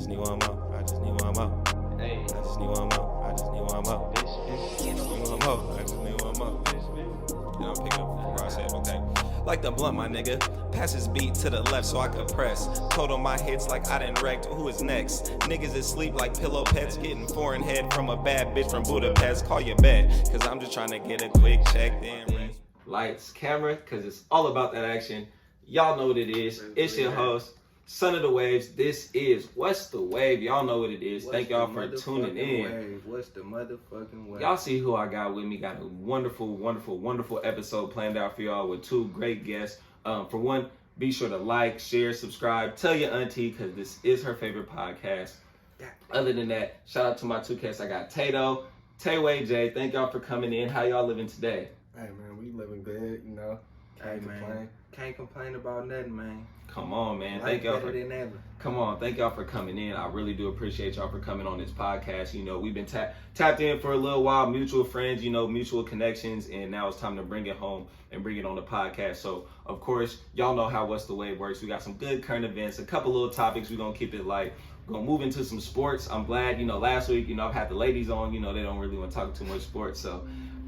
just need one more. I just need one more. Hey. I just need one more. I just need one more. I just need one more. I just need one more. Then I'm picking up where I said, okay. Like the blunt, my nigga. Pass his beat to the left so I could press. Total my hits like I done wrecked. Who is next? Niggas is sleep like pillow pets. Getting foreign head from a bad bitch from Budapest. Call your bet, cause I'm just trying to get a quick check. Then rest. Lights, camera, cause it's all about that action. Y'all know what it is. It's your host, SonoftheWaves. This is What's the Wave. Y'all know what it is. Thank y'all for tuning in. What's the motherfucking wave? Y'all see who I got with me. Got a wonderful episode planned out for y'all with two great guests. For one, be sure to like, share, subscribe, tell your auntie, because this is her favorite podcast. Other than that, shout out to my two guests. I got TaeD, KWay Jay. Thank y'all for coming in. How y'all living today? Hey man, we living good, you know. Hey man, can't complain about nothing, man. Come on, man. Life Thank y'all better than ever. Come on, thank y'all for coming in. I really do appreciate y'all for coming on this podcast. You know, we've been tapped in for a little while, mutual friends, you know, mutual connections, and now it's time to bring it home and bring it on the podcast. So, of course, y'all know how What's the Wave works. We got some good current events, a couple little topics. We're gonna keep it light. We're gonna move into some sports. I'm glad, you know, last week, you know, I've had the ladies on, you know, they don't really want to talk too much sports, so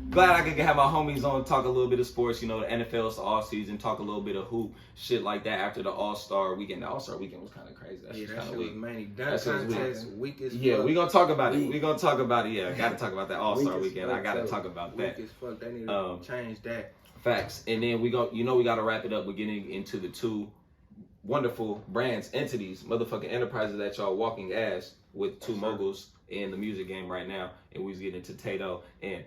glad I could have my homies on, talk a little bit of sports, you know, the NFL's the offseason, talk a little bit of hoop, shit like that after the All-Star weekend. The All-Star weekend was kind of crazy. That shit was weak. mainly dunk contest, weak as fuck. Yeah, we're going to talk about it. We're going to talk about it. Yeah, I got to talk about that All-Star weekend. I got to talk about that. Weak as fuck. They need to change that. Facts. And then we got to wrap it up with getting into the two wonderful brands, entities, motherfucking enterprises that y'all walking as with two moguls in the music game right now. And we was getting into TaeD and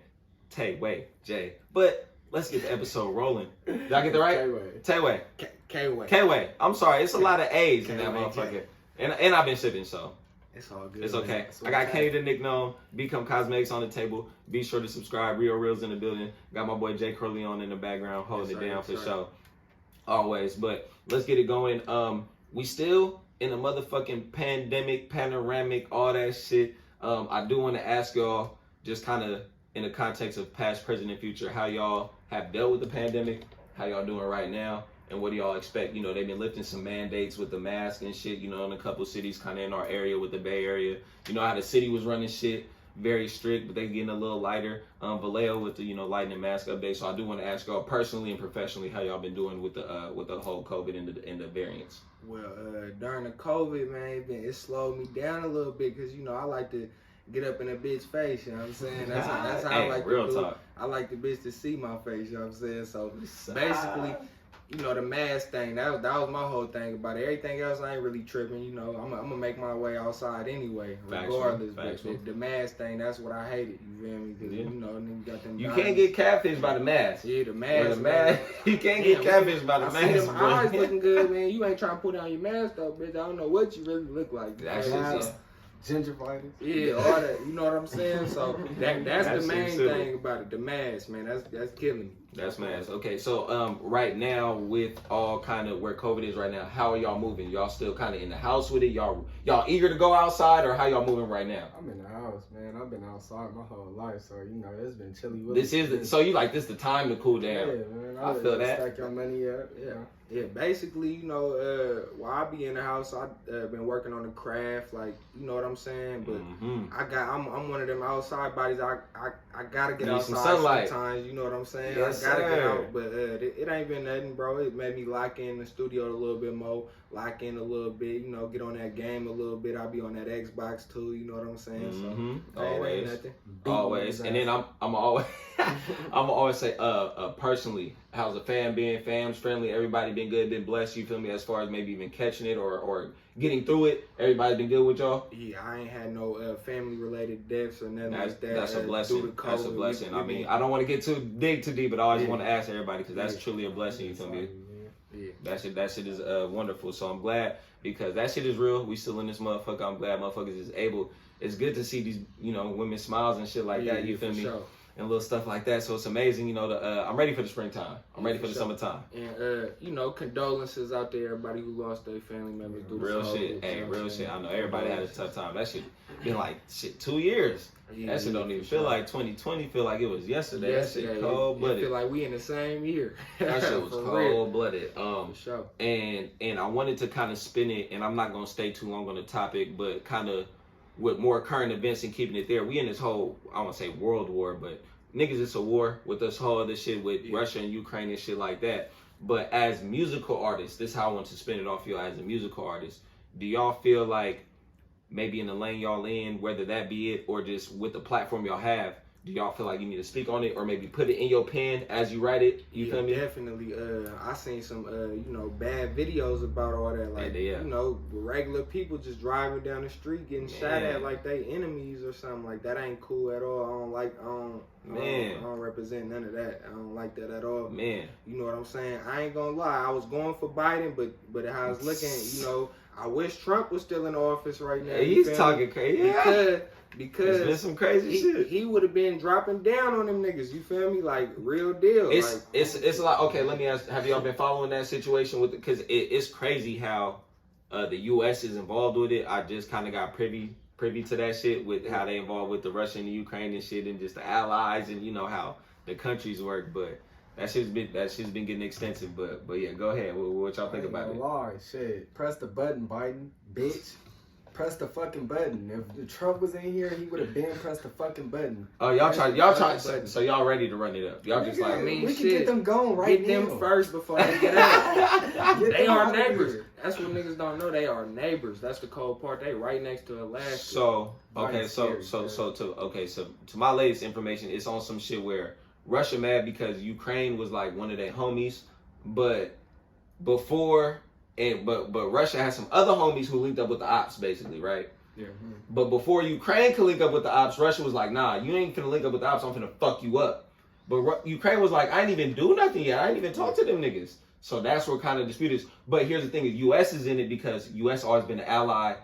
KWay Jay. But let's get the episode rolling. Did I get that right? KWay. KWay. I'm sorry. It's a lot of A's in that motherfucker. And I've been shipping, so it's all good. it's okay. I got Kenny the nickname, Become Cosmetics on the table. Be sure to subscribe. Real Reels in the building. Got my boy Jay Corleone in the background holding it down for sure. Always. But let's get it going. We still in a motherfucking pandemic, panoramic, all that shit. I do want to ask y'all, just kind of in the context of past, present, and future, how y'all have dealt with the pandemic, how y'all doing right now, and what do y'all expect? You know, they've been lifting some mandates with the mask and shit, you know, in a couple cities kind of in our area with the Bay Area. You know how the city was running shit, very strict, but they getting a little lighter. Vallejo with the, you know, lightning mask update. So I do want to ask y'all personally and professionally how y'all been doing with the whole COVID and the variants. Well, during the COVID, man, it slowed me down a little bit because, you know, I like to get up in a bitch face, you know what I'm saying? That's how hey, I like real to do talk. it. I like the bitch to see my face, you know what I'm saying? So basically, you know, the mask thing, that was my whole thing about it. Everything else, I ain't really tripping, you know. I'm gonna make my way outside anyway, regardless. But the mask thing, that's what I hated, you feel me? Because, you know, niggas got them. You can't get catfished by the mask. Yeah, the mask. You can't get catfished by the I mask. see them eyes looking good, man. You ain't trying to put on your mask, though, bitch. I don't know what you really look like. That shit's Gingivitis. Yeah, all that. You know what I'm saying? So that's the main thing about it. The mask, man. That's killing me. That's mask. Okay, so right now with all kind of where COVID is right now, how are y'all moving? Y'all still kind of in the house with it? Y'all eager to go outside, or how y'all moving right now? I'm in the house, man. I've been outside my whole life, so you know it's been chilly. So you like this the time to cool down? Yeah, man. I feel that. Stack your money up. Yeah. Yeah, basically, you know, while I be in the house, I've been working on the craft, like, you know what I'm saying? But I'm one of them outside bodies. I gotta get outside sometimes, you know what I'm saying? Yes, I gotta get out, but it ain't been nothing, bro. It made me lock in the studio a little bit more, lock in a little bit, you know, get on that game a little bit. I'll be on that Xbox too, you know what I'm saying? So always, it ain't nothing. Always. And then I'm always say, personally, how's the fam been? Fam's friendly, everybody been good, been blessed, you feel me, as far as maybe even catching it or getting through it? Everybody been good with y'all? Yeah, I ain't had no family-related deaths or nothing like that. That's a blessing. That's a blessing. I mean, I don't want to get too deep, but I always want to ask everybody, because that's truly a blessing, you feel me? Yeah. That shit is wonderful. So I'm glad, because that shit is real. We still in this motherfucker. I'm glad motherfuckers is able. It's good to see these, you know, women smiles and shit like that, you feel me? Sure. and little stuff like that. So it's amazing, you know. I'm ready for the springtime. I'm ready for the summertime. And you know, condolences out there, everybody who lost their family members. Real shit, hey, real shit. I know everybody had a tough time. That shit been like 2 years. That shit don't even feel like 2020. Feel like it was yesterday. That shit cold blooded. Feel like we in the same year. That shit was cold blooded. For sure. And I wanted to kind of spin it, and I'm not gonna stay too long on the topic, but kind of with more current events and keeping it there. We in this whole, I won't say world war, but niggas, it's a war with this whole other shit with Russia and Ukraine and shit like that. But as musical artists, this is how I want to spin it off you as a musical artist. Do y'all feel like maybe in the lane y'all in, whether that be it or just with the platform y'all have, do y'all feel like you need to speak on it or maybe put it in your pen as you write it? You feel me? Definitely. I seen some, you know, bad videos about all that. Like, you know, regular people just driving down the street getting shot at like they enemies or something like that. Ain't cool at all. I don't represent none of that. I don't like that at all. Man. You know what I'm saying? I ain't gonna lie. I was going for Biden, but how it's looking, you know, I wish Trump was still in office right now. He's talking crazy. Because there's been some crazy shit. He would have been dropping down on them niggas. You feel me? Like real deal. It's a lot. Okay, let me ask: have y'all been following that situation with? Because it's crazy how the U.S. is involved with it. I just kind of got privy to that shit with how they involved with the Russia and the Ukraine and shit, and just the allies and you know how the countries work. But that shit's been getting extensive. But yeah, go ahead. What y'all think about it? Lie, shit. Press the button, Biden, bitch. Press the fucking button. If Trump was in here, he would have been pressed the fucking button. Oh, y'all try. So y'all ready to run it up? Y'all just like, we can get them going right now. Get them first before they get out. They are neighbors. That's what niggas don't know. They are neighbors. That's the cold part. They right next to Alaska. So to my latest information, it's on some shit where Russia mad because Ukraine was like one of their homies, but Russia has some other homies who linked up with the ops, basically, right? Yeah. But before Ukraine could link up with the ops, Russia was like, nah, you ain't finna link up with the ops, I'm finna fuck you up. But Ukraine was like, I ain't even do nothing yet. I ain't even talk to them niggas. So that's where kind of dispute is. But here's the thing, the U.S. is in it because U.S. always been an ally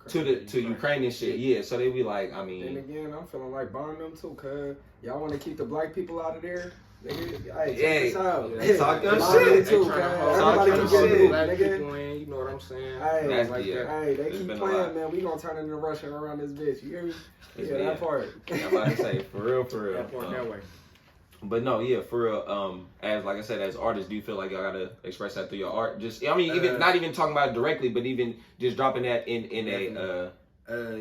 to Ukraine and shit. Yeah, so they be like, I mean. And again, I'm feeling like burn them too, cuz y'all want to keep the black people out of there? Hey, talk your shit. Everybody can get it, nigga. You know what I'm saying? Hey, they keep playing, man. We gonna turn into Russian around this bitch. You hear me? Yeah, that part. I'm about to say, for real. That part that way. But no, yeah, for real. As like I said, as artists, do you feel like y'all gotta express that through your art? Just, I mean, even not even talking about it directly, but even just dropping that in a.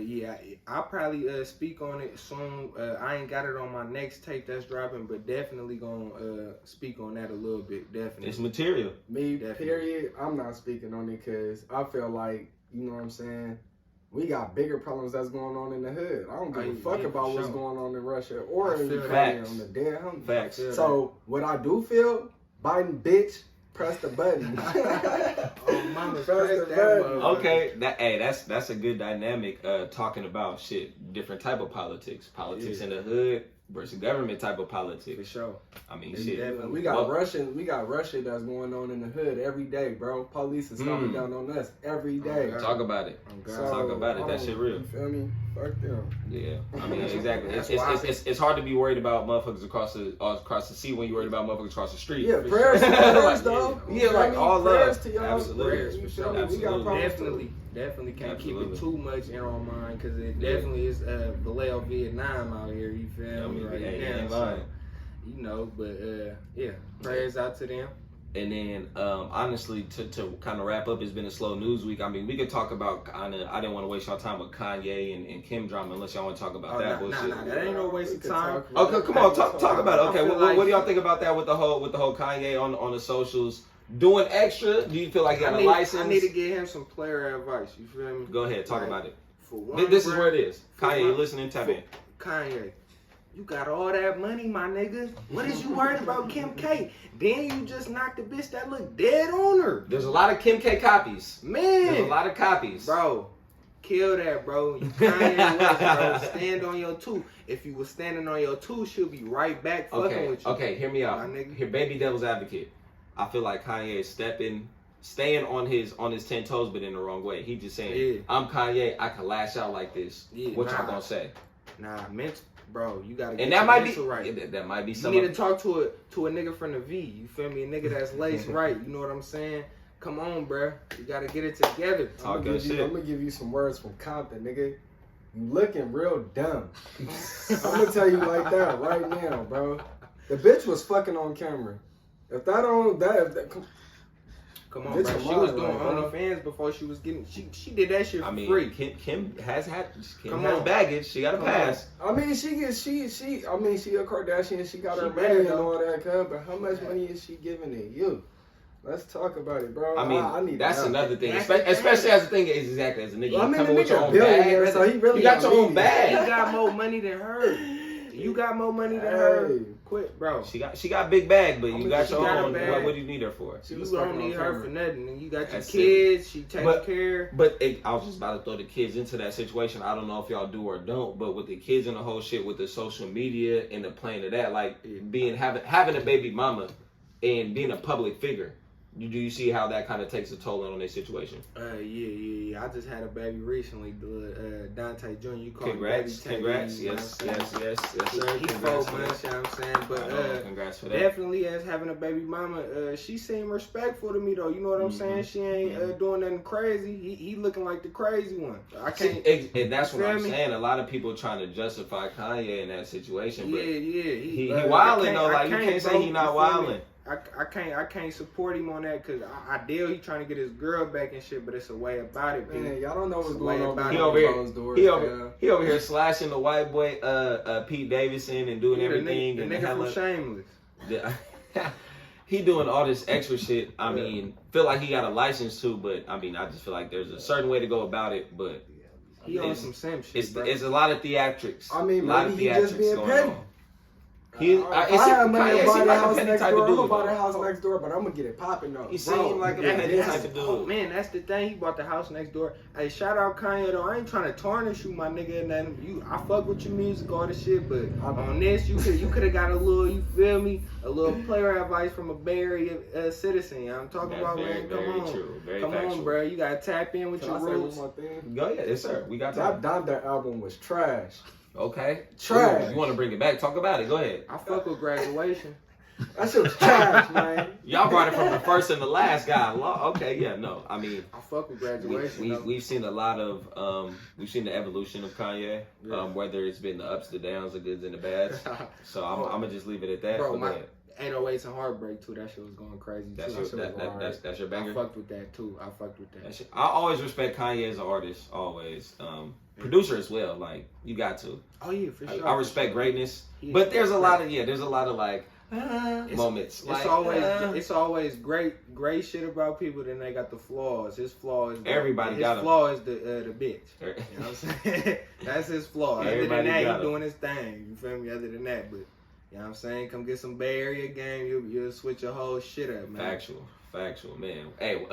Yeah, I'll probably speak on it soon. I ain't got it on my next tape that's dropping, but definitely gonna speak on that a little bit. Definitely, it's material. Me, period. I'm not speaking on it because I feel like, you know what I'm saying, we got bigger problems that's going on in the hood. I don't give a fuck about what's going on in Russia or in Ukraine on the dead homies. Facts. So what I do feel, Biden bitch, press the button. Mama, press the button. Okay, that's a good dynamic. Talking about shit, different type of politics in the hood versus government type of politics. For sure. I mean, shit. We got Russia that's going on in the hood every day, bro. Police is coming down on us every day. Talk about it. Talk about it. That shit real. You feel me? Fuck them. Yeah, I mean, exactly. It's hard to be worried about motherfuckers across the sea when you're worried about motherfuckers across the street. Yeah, prayers to prayers, though. Yeah, like all prayers love. to y'all. Absolutely. For sure. We got problems. Definitely can't keep it too much in our mind because it definitely is Vallejo, Vietnam out here. You feel me? Right now, so, you know, but yeah, prayers out to them. And then, honestly, to kind of wrap up, it's been a slow news week. I mean, we could talk about I didn't want to waste y'all time with Kanye and Kim drama unless y'all want to talk about that bullshit. Nah, that ain't no waste of time. Okay, come on, talk about it. Okay, what do y'all think about that with the whole Kanye on the socials? Doing extra? Do you feel like you got a license? I need to get him some player advice. You feel me? Go ahead, talk about it. For one, this is where it is. Kanye, you listening? Tap in. Kanye, you got all that money, my nigga. What is you worried about Kim K? Then you just knocked the bitch that look dead on her. There's a lot of Kim K copies. Man. There's a lot of copies. Bro, kill that, bro. You Kanye West, bro. Stand on your two. If you was standing on your two, she'll be right back fucking with you. Okay, hear me out. Here, baby devil's advocate. I feel like Kanye is staying on his 10 toes, but in the wrong way. He just saying, I'm Kanye, I can lash out like this. What y'all gonna say? Nah, bro, you gotta get and that might be right. That might be You something. need to talk to a nigga from the V. You feel me? A nigga that's laced right. You know what I'm saying? Come on, bro. You gotta get it together. Talk good shit. I'm gonna give you some words from Compton, nigga. You looking real dumb. I'm gonna tell you like that right now, bro. The bitch was fucking on camera. If that don't come on, bro. She was doing OnlyFans before she was getting. She did that shit for free. Kim has baggage. She got a pass. I mean, she a Kardashian. She got her money and all that, but how much money is she giving to you? Let's talk about it, bro. I mean, I need that's another thing. Especially as the thing is exactly as a nigga. Well, You coming with your own bag. So he really you got your own bag. You got more money than her. You got more money than her. Quit, bro. She got big bag, but you got your own. Bag. What do you need her for? You don't need her for nothing. And you got your kids. She takes care. But I was just about to throw the kids into that situation. I don't know if y'all do or don't, but with the kids and the whole shit with the social media and the playing of that, like having a baby mama and being a public figure. Do you see how that kind of takes a toll on their situation? Yeah. I just had a baby recently, Dante Jr. You call Congrats. him baby Congrats. Yes, sir. He's 4 months, you know what I'm saying? But congrats for that. Definitely as having a baby mama, she seemed respectful to me though. You know what I'm saying? She ain't doing nothing crazy. He looking like the crazy one. I can't. And that's what I'm saying. A lot of people trying to justify Kanye in that situation. But he wilding though. Like you can't say he not wilding. I can't support him on that because I deal he trying to get his girl back and shit, but it's a way about it. Man, y'all don't know what's going on behind closed doors. He over here slashing the white boy Pete Davidson and doing everything. The nigga from Shameless. He doing all this extra shit. I mean, feel like he got a license too, but I mean, I just feel like there's a certain way to go about it. But he on some sim shit. It's a lot of theatrics. I mean, maybe he just being petty. I have money to buy the house next door. I'm gonna buy the house next door, but I'm gonna get it popping though. He seemed like a petty type of dude. Oh man, that's the thing. He bought the house next door. Hey, shout out Kanye though. I ain't trying to tarnish you, my nigga. And then I fuck with your music, all this shit. But on this, you could have got a little. You feel me? A little player advice from a Bay Area citizen. You know I'm talking about, man. Come on, bro. You gotta tap in with your roots. Go ahead, yes sir. We got that Donda album was trash. Okay. Trash. You want to bring it back? Talk about it. Go ahead. I fuck with Graduation. That shit was trash, man. Y'all brought it from the first and the last guy. Okay, yeah, no. I mean, I fuck with Graduation. We've seen a lot of we've seen the evolution of Kanye. Whether it's been the ups, the downs, the goods, and the bads. So I'm gonna just leave it at that. Bro, my 808s and Heartbreak too. That shit was going crazy. That's your banger. I fucked with that too. I always respect Kanye as an artist. Always. Producer as well. Like you got to. Oh yeah, for sure. I respect greatness, but there's a lot of like moments. It's always great shit about people. Then they got the flaws. His flaw is the bitch. You know what I'm saying? That's his flaw. Other than that, he's doing his thing. You feel me? Other than that, but you know what I'm saying? Come get some Bay Area game. You'll switch your whole shit up, man. Factual, man. Hey,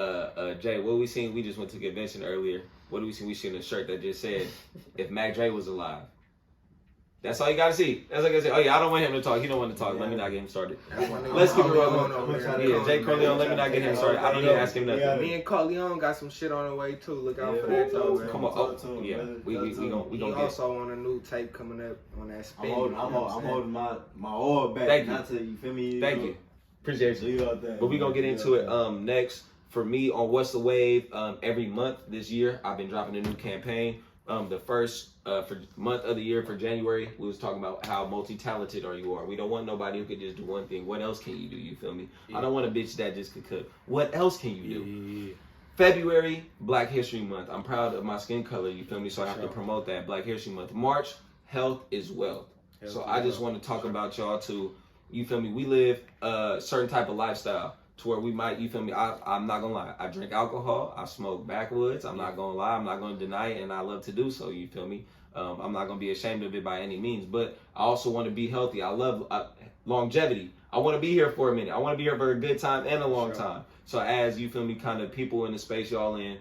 Jay, what we seen? We just went to convention earlier. What do we see? We seen a shirt that just said, "If Mac Dre was alive." That's all you gotta see. That's like I said. Oh yeah, I don't want him to talk. He don't want to talk. Yeah. Let me not get him started. Let's keep it rolling. Yeah, Jay Corleone. Let me not get him started. I don't need to ask him nothing. Me and Corleone got some shit on the way too. Look out for that too. Come on. We gonna get. Also on a new tape coming up on that spin. I'm holding my oil back. Thank you. Not to, you feel me? Thank you. Appreciate you. But we gonna get into it next. For me on What's the Wave, every month this year, I've been dropping a new campaign. The first for month of the year for January, we was talking about how multi-talented you are. We don't want nobody who could just do one thing. What else can you do? You feel me? Yeah. I don't want a bitch that just could cook. What else can you do? Yeah. February, Black History Month. I'm proud of my skin color. You feel me? So I have to promote that. Black History Month. March, Health is Wealth. So I just want to talk about y'all too. You feel me? We live a certain type of lifestyle. To where we might, you feel me? I'm not gonna lie. I drink alcohol. I smoke backwoods. I'm not gonna lie. I'm not gonna deny it, and I love to do so. You feel me? I'm not gonna be ashamed of it by any means. But I also want to be healthy. I love longevity. I want to be here for a minute. I want to be here for a good time and a long time. So as you feel me, kind of people in the space y'all in,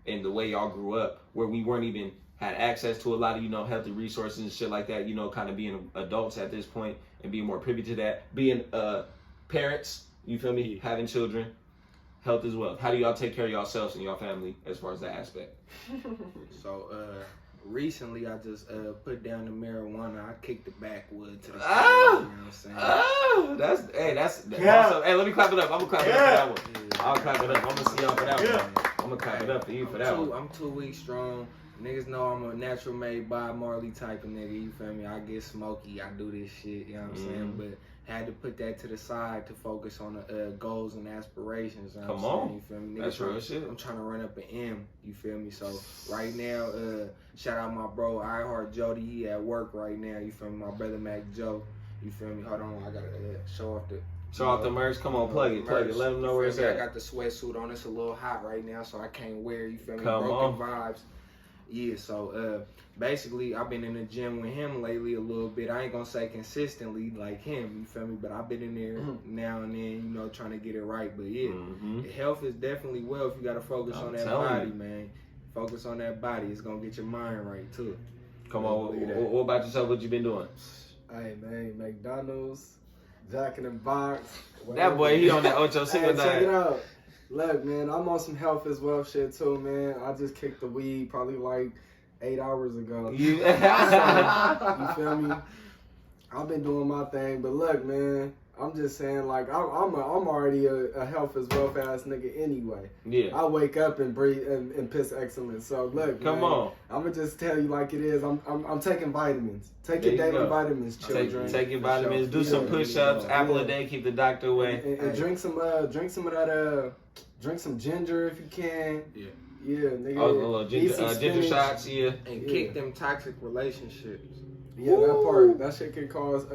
and the way y'all grew up, where we weren't even had access to a lot of healthy resources and shit like that. Kind of being adults at this point and being more privy to that. Being parents. You feel me? Having children, health as well. How do y'all take care of yourselves and your family as far as that aspect? So, recently I just put down the marijuana. I kicked the backwood to the side. You know what I'm saying? Oh, that's Yeah. awesome. Hey, let me clap it up. I'm gonna clap it up for that one. Yeah. I'll clap it up. I'm gonna see y'all for that Yeah. one. I'm gonna clap it up for you for that one. I'm 2 weeks strong. Niggas know I'm a natural made Bob Marley type of nigga, you feel me? I get smoky, I do this shit, you know what I'm saying? But had to put that to the side to focus on the goals and aspirations. You know Come what I'm on. saying? You feel me? That's Niggas, real shit. I'm trying to run up an M, you feel me? So right now, shout out my bro, I Heart Jody, he at work right now, you feel me? My brother Mac Joe, you feel me? Hold on, I gotta show off the... Show off the merch. Come on, plug it. Let them know where it's I at. got the sweatsuit on. It's a little hot right now, so I can't wear. You feel me? Come Broken vibes. Yeah. So basically, I've been in the gym with him lately a little bit. I ain't gonna say consistently like him. You feel me? But I've been in there now and then. You know, trying to get it right. But yeah, health is definitely wealth. You gotta focus on that body, man. Focus on that body. It's gonna get your mind right too. Come on. What about yourself? What you been doing? Hey man, McDonald's, Jack in the Box. That boy, he on that Ocho Cinco Hey, check it diet. out. Look, man, I'm on some health as well shit too, man. I just kicked the weed probably like 8 hours ago. You feel me? I've been doing my thing, but look, man, I'm just saying, like, I'm already a health as wealth ass nigga anyway. Yeah. I wake up and breathe and piss excellence. So look, Come man, on. I'm gonna just tell you like it is. I'm taking vitamins. Take your daily vitamins, children. Take your vitamins. Do some push-ups. Apple a day. Keep the doctor away. And drink some of that. Drink some ginger if you can. Yeah. Yeah, nigga. Oh, Eat some ginger spinach. shots. Yeah. And kick them toxic relationships. Yeah, that part. That shit can cause.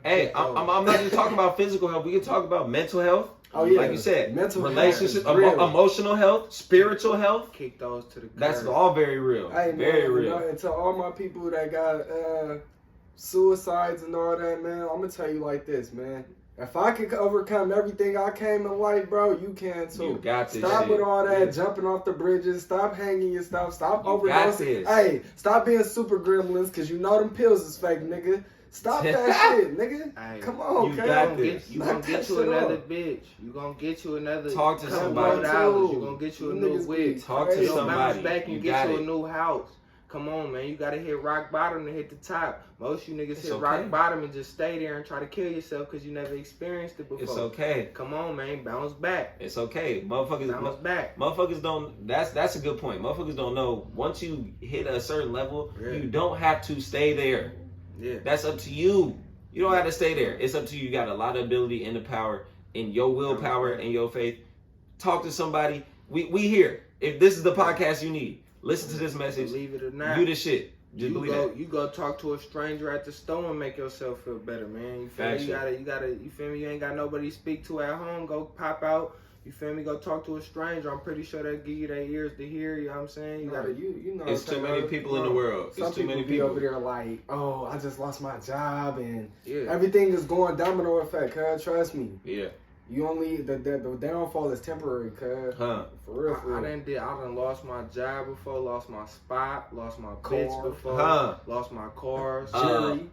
Hey, I'm not just talking about physical health. We can talk about mental health. Oh yeah, Like you said, mental relationship, health is real. emotional health, spiritual health. Kick those to the curb. That's all very real. Hey, Very man, real. You know, and to all my people that got suicides and all that, man, I'm gonna tell you like this, man. If I could overcome everything I came in life, bro, you can too. You got this Stop shit. with all that jumping off the bridges. Stop hanging your stuff. Stop You got overdosing. this. Hey, stop being super gremlins, because you know them pills is fake, nigga. Stop that shit, nigga. Hey, Come on, you cuz. got this. You Knock gonna that get you shit another off. bitch. You gonna get you another. Talk to couple somebody. $100. You gonna get you a You new niggas wig. be Talk to crazy. Bounce somebody. back and You get got you a it. new house. Come on, man. You gotta hit rock bottom to hit the top. Most you niggas It's hit okay. rock bottom and just stay there and try to kill yourself because you never experienced it before. It's okay. Come on, man. Bounce back. It's okay. Bounce back. Motherfuckers don't. That's a good point. Motherfuckers don't know. Once you hit a certain level, Yeah. you don't have to stay there. Yeah. That's up to you. You don't have to stay there. It's up to you. You got a lot of ability and the power in your willpower and your faith. Talk to somebody. We here. If this is the podcast you need, listen to this message. Believe it or not. You the shit. Just believe that. You go talk to a stranger at the store and make yourself feel better, man. You feel me? Factual. You gotta. You feel me? You ain't got nobody to speak to at home. Go pop out. You feel me? Go talk to a stranger. I'm pretty sure they'll give you their ears to hear. You know what I'm saying? You gotta. You know. It's too many people in the world. Some It's too many be people. over there like, oh, I just lost my job and Yeah. everything is going domino effect, cuz. Trust me. Yeah. You only the downfall is temporary, cuz. Huh. For real, I for real. done lost my job before, lost my spot, lost my Car. bitch before, Huh. lost my cars, Jewelry.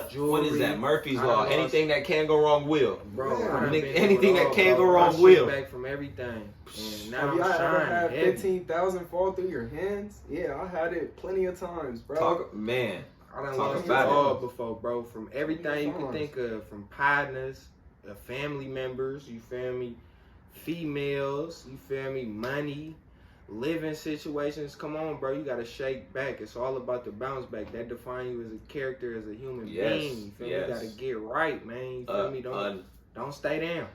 jewelry. What is that? Murphy's I Law. done Anything that can go wrong will. Bro, Yeah. I done Nigga, been anything through it that all, can bro. go wrong I shoot will. back from everything. And now Have I'm y'all ever shining had heavy. 15,000 fall through your hands? Yeah, I had it plenty of times, bro. Man. I done Talk lost it about it. all before, bro. From everything you can Times. think of, from partners, family members, you feel me? Females, you feel me? Money, living situations. Come on, bro. You gotta shake back. It's all about the bounce back. That defines you as a character, as a human Yes, being. You feel me? yes. You gotta get right, man. You feel me? Don't stay down.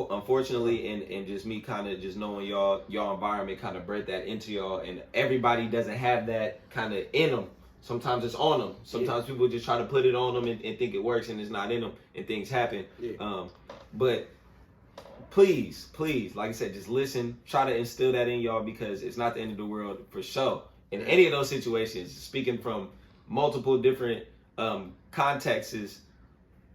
Unfortunately, and just me kind of just knowing y'all environment kind of bred that into y'all, and everybody doesn't have that kind of in them. Sometimes it's on them. Sometimes people just try to put it on them and think it works, and it's not in them, and things happen. Yeah. But please, like I said, just listen. Try to instill that in y'all, because it's not the end of the world for sure. In any of those situations, speaking from multiple different contexts,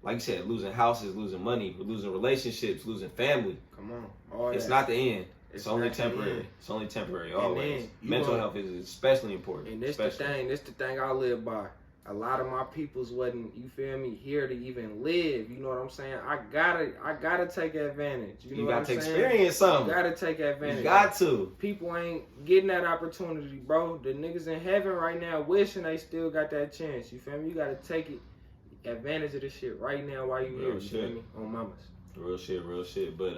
like you said, losing houses, losing money, losing relationships, losing family. Come on. All It's that. not the end. It's It's only not the temporary. end. It's only temporary, And always. then you Mental gonna- health is especially important. And this especially. the thing I live by. a lot of my peoples wasn't, you feel me, here to even live. You know what I'm saying? I gotta take advantage. You know what I'm saying? You gotta experience something. You gotta take advantage. You got to. People ain't getting that opportunity, bro. The niggas in heaven right now wishing they still got that chance. You feel me? You gotta take advantage of this shit right now while you here. You feel me? On mamas. Real shit. But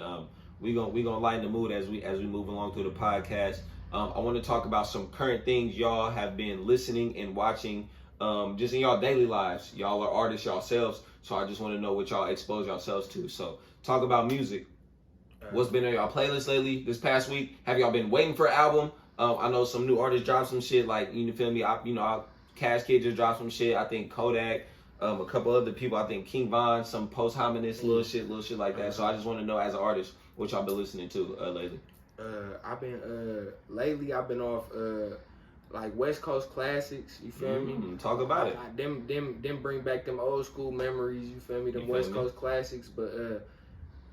we gonna lighten the mood as we move along through the podcast. I want to talk about some current things y'all have been listening and watching. Just in y'all daily lives. Y'all are artists yourselves, so I just want to know what y'all expose yourselves to. So talk about music. What's been on y'all playlist lately this past week? Have y'all been waiting for an album? I know some new artists dropped some shit, like, you feel me? Cash Kid just dropped some shit. I think Kodak, a couple other people. I think King Von, some post-hominous little shit like that. So I just want to know, as an artist, what y'all been listening to lately. Lately I've been off like West Coast classics, you feel me? Talk about it. Them bring back them old school memories, you feel me? Them West Coast classics, but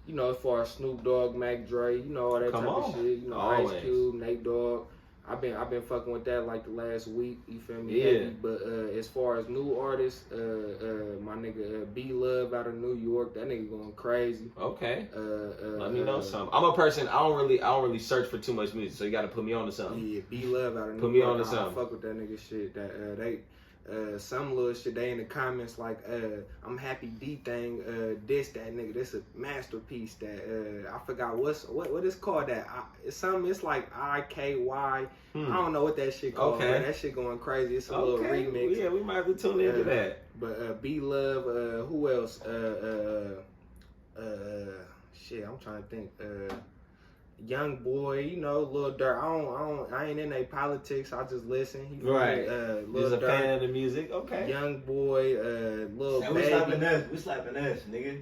you know, as far as Snoop Dogg, Mac Dre, you know, all that type of shit, you know, Always. Ice Cube, Nate Dogg. I've been fucking with that like the last week, you feel me? Yeah. Heavy. But as far as new artists, my nigga B Love out of New York, that nigga going crazy. Okay. Let me know something. I'm a person, I don't really search for too much music, so you gotta put me on to something. Yeah, B Love out of New York. Put me on to something. I fuck with that nigga shit. That they some little shit they in the comments like I'm happy D thing diss that nigga. This a masterpiece that I forgot what it's called that it's like IKY. I don't know what that shit called. Okay. That shit going crazy. It's a little remix. Yeah, we might have to tune into that. But B Love, who else? Shit, I'm trying to think. Young Boy, you know, Lil Durk. I ain't in they politics. I just listen. He Right. Lil He's a Durk, fan of the music. Okay. Young Boy, Lil And Baby. we slapping ass, nigga.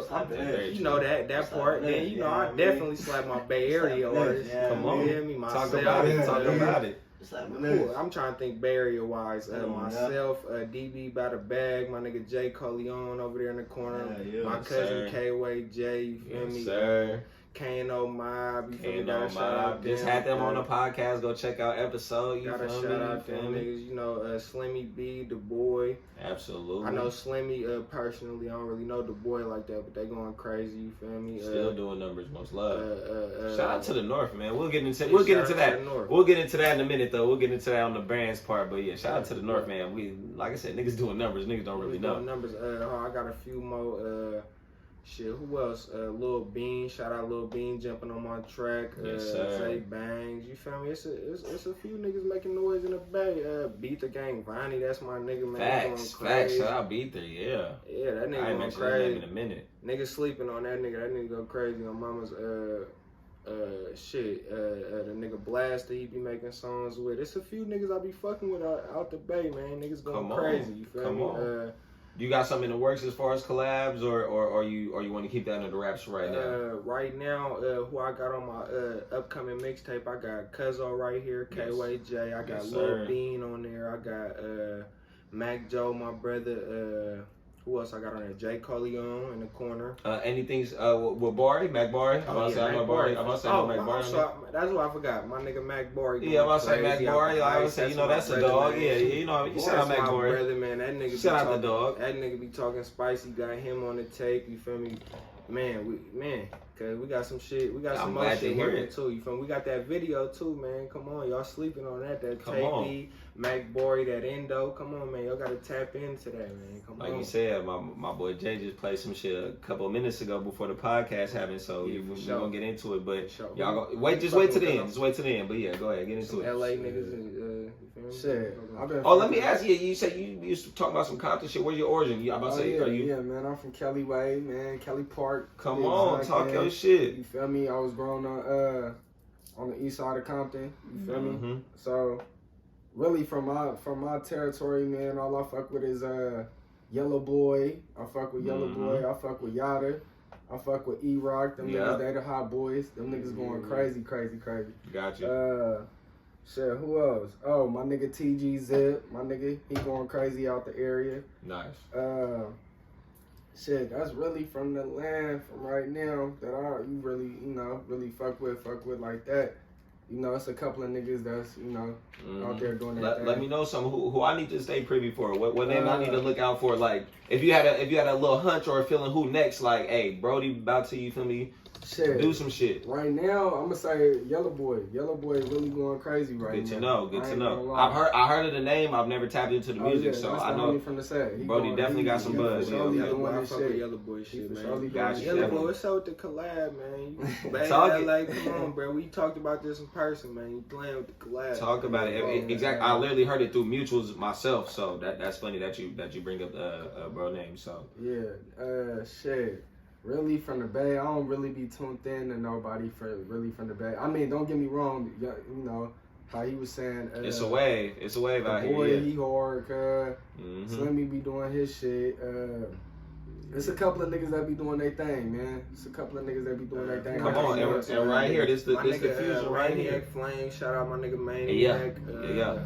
Slapping ass. You know that part. Then you know I definitely slap my Bay Area artists. Come on. You hear me? Talk Myself. about it. Cool. I'm trying to think Bay Area wise. Come on, Myself, DB by the bag, my nigga Jay Coleon over there in the corner. My cousin KWay Jay, you feel me? Sir. K&O Mob, you feel me? K&O Mob. Just had them on the podcast. Go check out episode. You Gotta feel shout me? out them niggas. You know, Slimmy B, the boy. Absolutely. I know Slimmy personally. I don't really know the boy like that, but they going crazy. You feel me? Still doing numbers. Most love. Shout out to the North, man. We'll get into that. North. We'll get into that in a minute, though. We'll get into that on the brands part. But yeah, shout out to the North, man. We, like I said, niggas doing numbers. Niggas don't really know. Numbers. I got a few more. Shit, who else? Lil Bean, shout out Lil Bean jumping on my track. Yes, sir. Say Bangs, you feel me? It's a few niggas making noise in the Bay. Beat the Gang, Vonnie, that's my nigga, man. Facts. Shout out Beather, yeah. Yeah, that nigga I ain't going mentioned his crazy. name in a minute. Niggas sleeping on that nigga. That nigga go crazy on mama's the nigga Blaster, he be making songs with. It's a few niggas I be fucking with out the Bay, man. Niggas going crazy. You feel me? You got something in the works as far as collabs, or you want to keep that under wraps right now? Right now, who I got on my upcoming mixtape, I got Cuzzo right here, KWay Jay. I got Lil Bean on there. I got Mac Joe, my brother. Who else I got on there? Jay Coleon in the corner. Anything's with Barry, Mac Barry? I'm about to say I know Barry. I'm about to say I know Mac Barry. That's what I forgot. My nigga Mac Barry. Yeah, I'm about to say Mac Barry. I would say, you know, that's a dog. Man. Yeah, you know, you shout out Mac Barry. Brother, man, that nigga. Shout out the dog. That nigga be talking spicy. Got him on the tape. You feel me? Cause we got some shit. We got some more shit working too. You feel me? We got that video too, man. Come on, y'all sleeping on that? That TaeD, Mac Bory, that Endo. Come on, man. Y'all gotta tap into that, man. Come on. Like you said, my boy Jay just played some shit a couple of minutes ago before the podcast happened, so we're gonna get into it. But y'all go wait to the end. Just wait to the end. But yeah, go ahead, get into it. LA niggas, you feel me? Shit. Let me ask you. You said you used to talk about some Compton shit. Where's your origin? I'm about to say, yeah, man. I'm from Kelly Way, man. Kelly Park. Come on, talk your shit. You feel me? I was grown on the east side of Compton. You feel me? So really from my territory, man, all I fuck with is Yellow Boy. I fuck with Yellow Boy. I fuck with Yada. I fuck with E-Rock. Them niggas, they the hot boys. Them niggas going crazy. Got you. Shit, who else? Oh, my nigga TG Zip. My nigga, he going crazy out the area. Nice. Shit, that's really from the land from right now that you really fuck with like that. You know, it's a couple of niggas that's, you know, out there doing that thing. Let me know some who I need to stay privy for. What name I need to look out for? Like, if you had a little hunch or a feeling who next, like, hey, Brody about to, you feel me, do some shit. Right now, I'm gonna say Yellow Boy. Yellow Boy really going crazy right now. Good to know. I heard of the name. I've never tapped into the music, yeah, so that's I the know. From the set. Brody definitely got some buzz. Yellow Boy shit, man. Yellow Boy, what's up with the collab, man? You like, come on, bro. We talked about this in person, man. You playing with the collab. Talk about it. Exactly. I literally heard it through mutuals myself, so that's funny that you bring up bro name. So yeah, shit. Really from the Bay, I don't really be tuned in to nobody from the Bay. I mean, don't get me wrong, you know how he was saying. It's a wave out here. Boy, he hard, Slimmy be doing his shit. It's a couple of niggas that be doing their thing, man. It's a couple of niggas that be doing their thing. Come on, and right here, this the fusion right here. Maniac Flame, shout out my nigga Maniac. Yeah.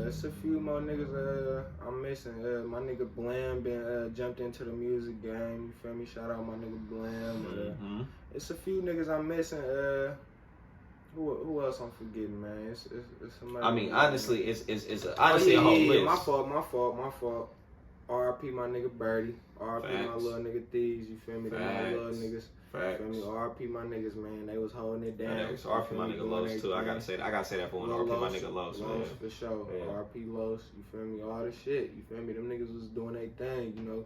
It's a few more niggas I'm missing. My nigga Blam been jumped into the music game. You feel me? Shout out my nigga Blam. It's a few niggas I'm missing. Who else I'm forgetting, man? It's somebody. I mean, honestly, it's honestly a whole list. My fault. R.I.P. my nigga Birdie. R.I.P. my little nigga Thieves. You feel me? They my little niggas. Facts. You feel me? R.I.P. my niggas, man. They was holding it down. R.I.P. my nigga Los too. I gotta say that for one. R.I.P. my nigga Los, man. For sure. Yeah. R.I.P. Los. You feel me? All the shit. You feel me? Them niggas was doing their thing. You know.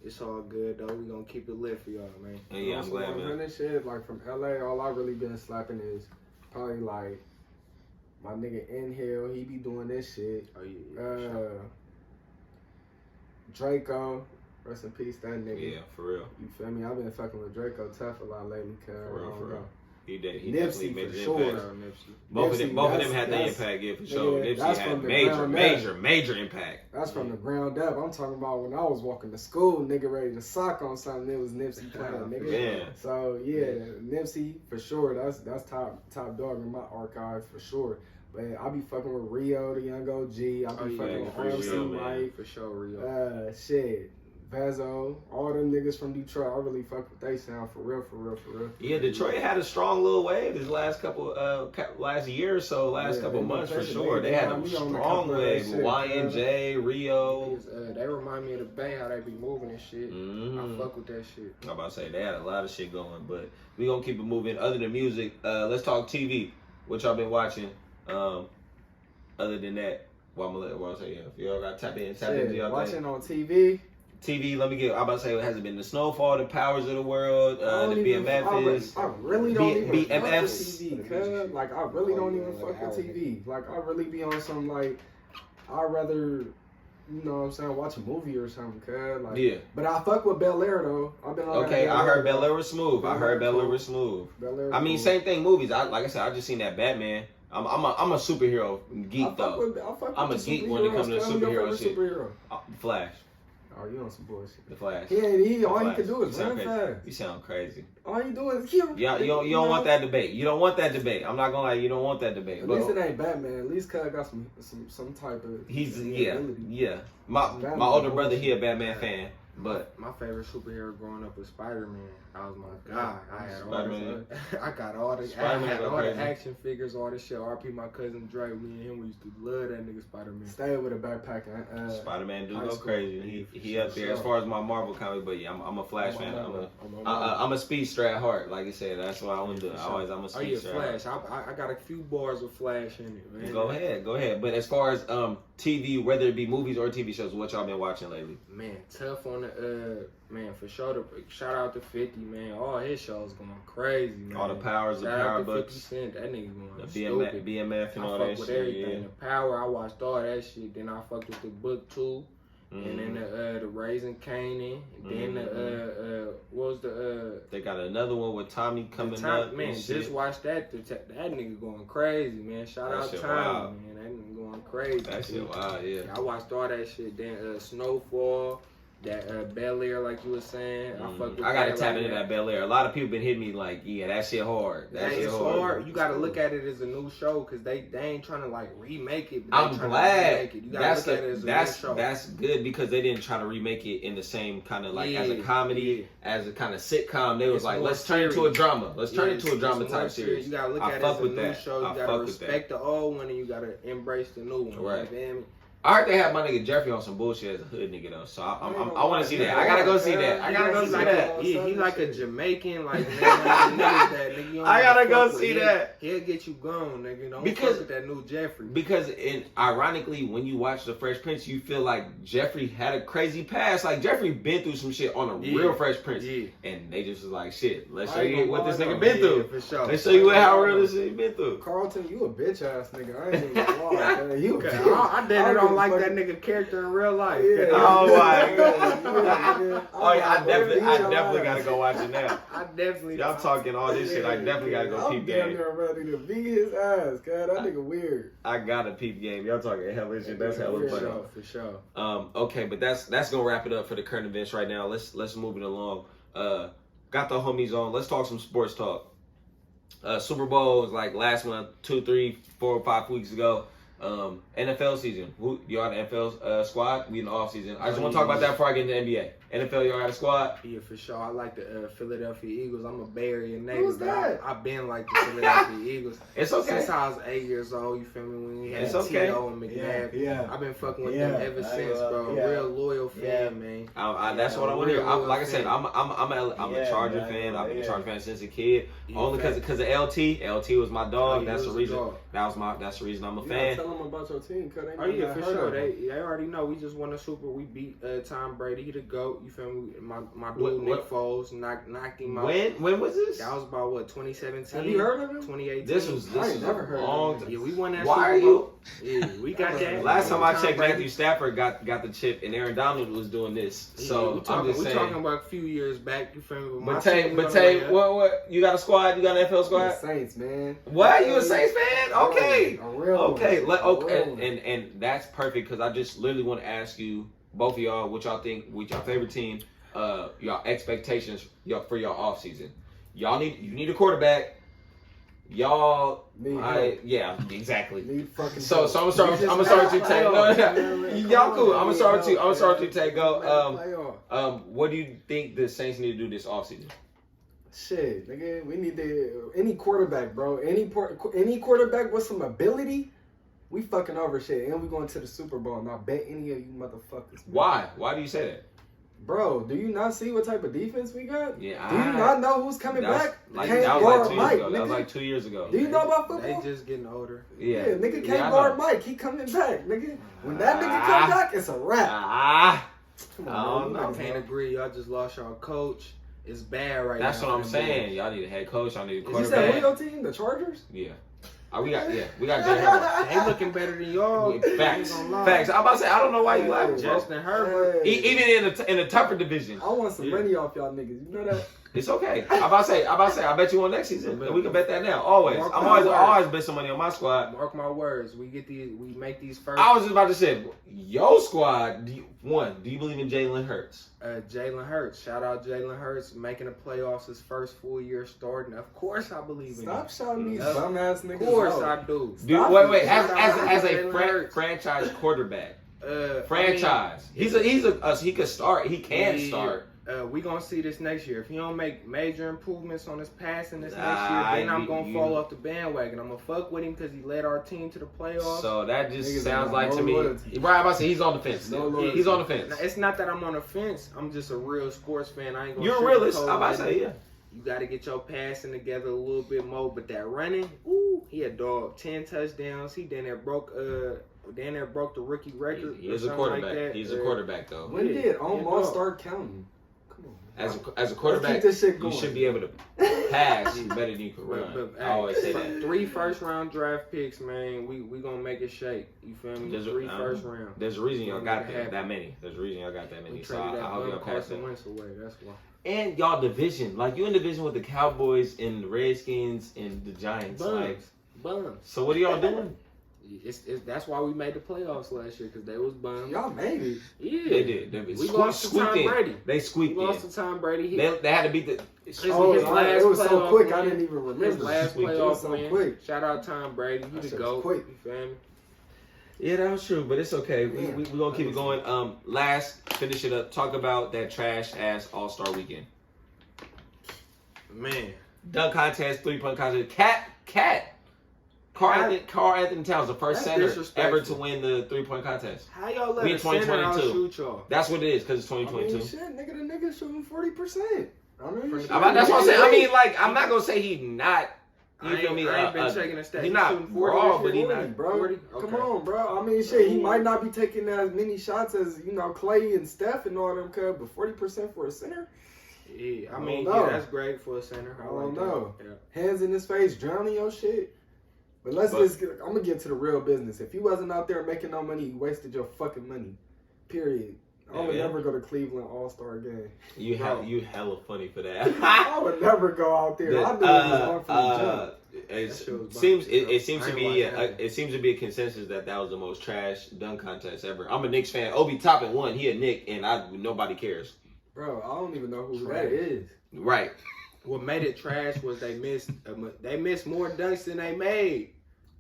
It's all good though. We gonna keep it lit for y'all, man. Yeah, I'm glad, man. This shit, like from LA, all I really been slapping is probably like my nigga Inhale. He be doing this shit. Oh yeah. Draco, rest in peace, that nigga. Yeah, for real. You feel me? I've been fucking with Draco tough a lot lately, cuz. For real. He Nipsey definitely made an sure. impact. Both of them had the impact, yeah, for sure. Nipsey had major impact. That's from the ground up. I'm talking about when I was walking to school, nigga ready to sock on something, it was Nipsey playing, nigga. Yeah. So yeah, Nipsey for sure. That's top dog in my archive for sure. But I be fucking with Rio, the young OG. I be fucking with RMC Mike. For sure, Rio. Shit. Vazo, all them niggas from Detroit, I really fuck with they sound for real. Yeah, Detroit had a strong little wave this last year or so, couple months for sure. They had a strong wave. Y&J, Rio. They remind me of the Bay, how they be moving and shit. I fuck with that shit. I'm about to say, they had a lot of shit going, but we gonna keep it moving. Other than music, let's talk TV. What y'all been watching? Other than that, if y'all got tap into y'all watching thing. On TV. I'm about to say, has it been the Snowfall, the Powers of the World, the BMFs? I really don't even fuck with BMFs. TV, cuz. Like, I really don't even fuck with TV. Like, I really be on some, like, I'd rather, you know what I'm saying, watch a movie or something, cuz. Like, yeah. But I fuck with Bel Air, though. I've been on Okay, I heard Bel Air was smooth. I mean, same thing, movies. Like I said, I just seen that Batman. I'm a superhero geek, though. I'm a geek when it comes to superhero shit. Flash. Oh, you on some bullshit. The Flash. All he can do is run fast. You sound crazy. All you do is kill. Yeah, you don't want that debate. You don't want that debate. I'm not gonna lie, you don't want that debate. At least it ain't Batman. At least Cuz got some type of. He's yeah. My older brother, he a Batman fan. But my favorite superhero growing up was Spider-Man. That was my god. I got all the action figures, all this shit. RP my cousin Dre. Me and him, we used to love that nigga Spider-Man. Stay with a backpack. Spider-Man do go crazy. He up there as far as my Marvel comic, but yeah, I'm a Flash fan. I'm a speedster at heart, like you said. That's what I want to do. I'm a speedster. Flash. I got a few bars of Flash in it, man. Go ahead. But as far as TV, whether it be movies or TV shows, what y'all been watching lately? Man, tough on the man for sure. Shout out to 50, man. All his shows going crazy, man. All the Powers, the Power books. 50 Cent, that nigga going the stupid. BMF and all I that fuck with shit. everything. Yeah. The Power, I watched all that shit. Then I fucked with the book too. And then the Raising Kanan. Then what was the they got another one with Tommy coming up. Man, just watch that. That nigga going crazy, man. Shout out Tommy, man. That nigga going crazy. That shit wild, yeah. I watched all that shit. Then Snowfall. That Bel Air, like you were saying, I fuck with I gotta that, tap like into that Bel Air. A lot of people been hitting me like, yeah, that shit hard. That shit it's hard. You gotta look at it as a new show because they ain't trying to like remake it. I'm glad. You gotta look at it as a new show. That's good because they didn't try to remake it in the same kind of like as a comedy, as a kind of sitcom. They was like, let's turn it to a drama. Let's turn it to a drama type series. You gotta look at it as a new show. You gotta respect the old one and you gotta embrace the new one. Right. You feel me? I heard they have my nigga Jeffrey on some bullshit as a hood nigga though, so I want to see that. I gotta go see that. I gotta go see that. Yeah, he like a Jamaican, like nigga. I gotta go see that. He'll get you gone, nigga. Don't fuck with that new Jeffrey. Because ironically, when you watch The Fresh Prince, you feel like Jeffrey had a crazy past. Like Jeffrey been through some shit on a real Fresh Prince, and they just was like, shit. Let's show you what this nigga been through. For sure. Let's show you how real this shit been through. Carlton, you a bitch ass nigga. I ain't even gonna lie, man. You okay. I don't like that nigga character in real life. Yeah. Oh my god. Oh yeah, I definitely gotta go watch it now. I definitely. Y'all talking all this shit. I definitely gotta go peep game. I'm damn ready to beat his ass, god. That nigga weird. I gotta peep game. Y'all talking hella shit. That's hella funny. For sure. Okay, but that's gonna wrap it up for the current events right now. Let's move it along. Got the homies on. Let's talk some sports talk. Super Bowl was like last month, 2, 3, 4, 5 weeks ago. NFL season. Y'all the NFL squad? We in the off season. I just want to talk about that before I get into NBA. NFL, y'all got a squad? Yeah, for sure. I like the Philadelphia Eagles. I'm a Bay Area native. Who's that? I've been like the Philadelphia Eagles. It's okay. Since I was 8 years old, you feel me? When we had T.O. and McNabb. Yeah. I've been fucking with them ever since, bro. Yeah. Real loyal fan, man. That's what I want to hear. Like I said, I'm a Charger fan. I've been a Charger fan since a kid. Only because of LT. LT was my dog. That's the reason. That's the reason I'm a fan. Tell them about your team, cause they oh yeah, for sure. They already know. We just won a Super. We beat Tom Brady, he the GOAT. You feel me? My dude Nick Foles knocked him out. When was this? That was about what, 2017. Have you heard of him? 2018. This was never heard long. of him. Yeah, we won that. Why Super are Bowl. you? Yeah, we got that. Last time I checked, Brady. Matthew Stafford got the chip, and Aaron Donald was doing this. So I'm just saying. We're talking about a few years back. You feel me? But Tay, what? You got a squad? You got an NFL squad? The Saints, man. What? You a Saints fan? Okay. A real okay. One. And that's perfect because I just literally want to ask you, both of y'all, what y'all think with your favorite team, y'all expectations for y'all off season. You need a quarterback. Y'all, yeah, exactly. So I'm gonna start with you, Tay. Y'all cool. I'm gonna start with you, Tay. Go. What do you think the Saints need to do this offseason? Shit, nigga, we need any quarterback, bro. Any quarterback with some ability, we fucking over shit, and we going to the Super Bowl. And I bet any of you motherfuckers. Why? Why do you say that? Bro, do you not see what type of defense we got? Yeah. Do you not know who's coming back? That was like 2 years ago. Do you know about football? They just getting older. Yeah, nigga can't guard Mike. He coming back, nigga. When that nigga come back, it's a wrap. Come on, I can't agree. Y'all just lost y'all coach. It's bad right now. That's what I'm saying. Y'all need a head coach. Y'all need a quarterback. You said who your team? The Chargers? Yeah. We got Jay Herbert. They looking better than y'all. Facts. I'm about to say, I don't know why you laughing, bro. Justin Herbert. Even in a tougher division. I want some money off y'all niggas. You know that? It's okay. I'm about to say, I bet you on next season. And we can bet that now. Always. I always bet some money on my squad. Mark my words. We make these first. I was just about to say, your squad, do you believe in Jalen Hurts? Jalen Hurts. Shout out Jalen Hurts making the playoffs his first full year starting. Of course I believe in him. Stop shouting these bum ass niggas. Of course I do. Wait. As a franchise quarterback. Franchise. He could start. He can start. We gonna see this next year. If he don't make major improvements on his passing this next year, then I'm gonna fall off the bandwagon. I'm gonna fuck with him because he led our team to the playoffs. So that just sounds like to me. Right, I'm about to say he's on the fence. He's on the fence. Now, it's not that I'm on the fence. I'm just a real sports fan. I ain't gonna. You're a realist. I'm about to say yeah. You got to get your passing together a little bit more, but that running, ooh, he a dog. 10 touchdowns. He then broke the rookie record. He's a quarterback. Like he's a quarterback though. When did Omar start counting? As a quarterback, you should be able to pass better than you can run. I always say that. 3 first-round draft picks, man. We gonna make it shake. You feel me? There's 3 first round. There's a reason y'all got that many. There's a reason y'all got that many. So I hope y'all pass that. That's why. And y'all division, like you in division with the Cowboys and the Redskins and the Giants. Bums. So what are y'all doing? That's why we made the playoffs last year, because they was bummed. Y'all made it. Yeah, They did. We lost to Tom Brady. They squeaked We in. lost to Tom Brady. They had to beat the. His It last was so playoff quick. win. I didn't even remember. His last It was playoff so win. quick. Shout out Tom Brady. He That the shit was GOAT. quick. You feel me? Yeah, that was true, but it's okay. We gonna keep it going. Last, finish it up. Talk about that trash ass All-Star weekend. Man. Dunk contest, 3-point contest. Carl Anthony Towns, the first That's center disrespectful. ever to win the 3-point contest. How y'all let We in a center 2022. outshoot y'all? That's what it is, because it's I mean, 2022. shit, nigga, the nigga shooting 40%. I mean, shit. That's what I'm saying. I mean, like, I'm not gonna say he not. You feel me? I ain't been checking the stats. He's not shooting 40 raw, this but he year? not. bro. 40? Come Okay. on, bro. I mean, shit, he might not be taking as many shots as, Clay and Steph and all them, but 40% for a center? Yeah, I I mean, don't know. that's great for a center. I don't like know. that. Yeah. Hands in his face, drowning your shit. But I'm going to get to the real business. If you wasn't out there making no money, you wasted your fucking money. Period. I would never go to Cleveland All-Star game. You hella funny for that. I would never go out there. I knew it was one from the jump. It seems to be a consensus that was the most trash dunk contest ever. I'm a Knicks fan. Obi Toppin won. He a Knick, and nobody cares. Bro, I don't even know who Trash. that is. Right. What made it trash was they missed more dunks than they made.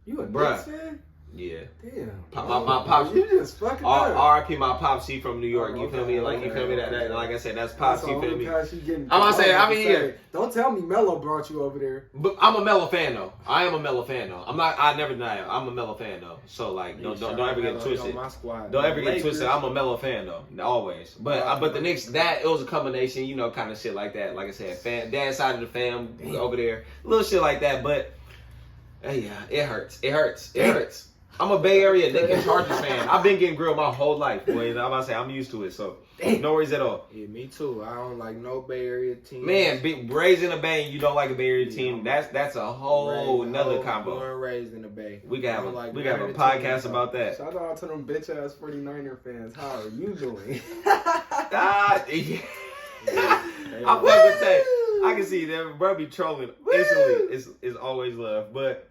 You a Bruh. Knicks fan? Yeah. Damn. My pops. You just fucking up. R.I.P. my pops. He from New York. Oh, You feel okay, me? Like okay, you feel me? That okay. like I said, that's pops. That's You the feel only me? pass you getting. I'm gonna say, I mean, yeah. Don't tell me Melo brought you over there. But I'm a Melo fan though. I am a Melo fan though. I never deny it. I'm a Melo fan though. So like, don't ever get it twisted. Don't ever get it twisted. I'm a Melo fan though, always. But the Knicks, it was a combination, kind of shit like that. Like I said, dad side of the fam over there, little shit like that. But yeah, it hurts. It hurts. I'm a Bay Area Knicks and Chargers fan. I've been getting grilled my whole life, boys. I'm about to say I'm used to it, so no worries at all. Yeah, me too. I don't like no Bay Area team. Man, raised in a Bay, and you don't like a Bay Area team. That's a whole nother combo. Born and raised in the Bay. We got a podcast about that. Shout out to them bitch ass 49er fans. How are you doing? I'm fucking say, I can see them, bro, be trolling instantly. It's always love. But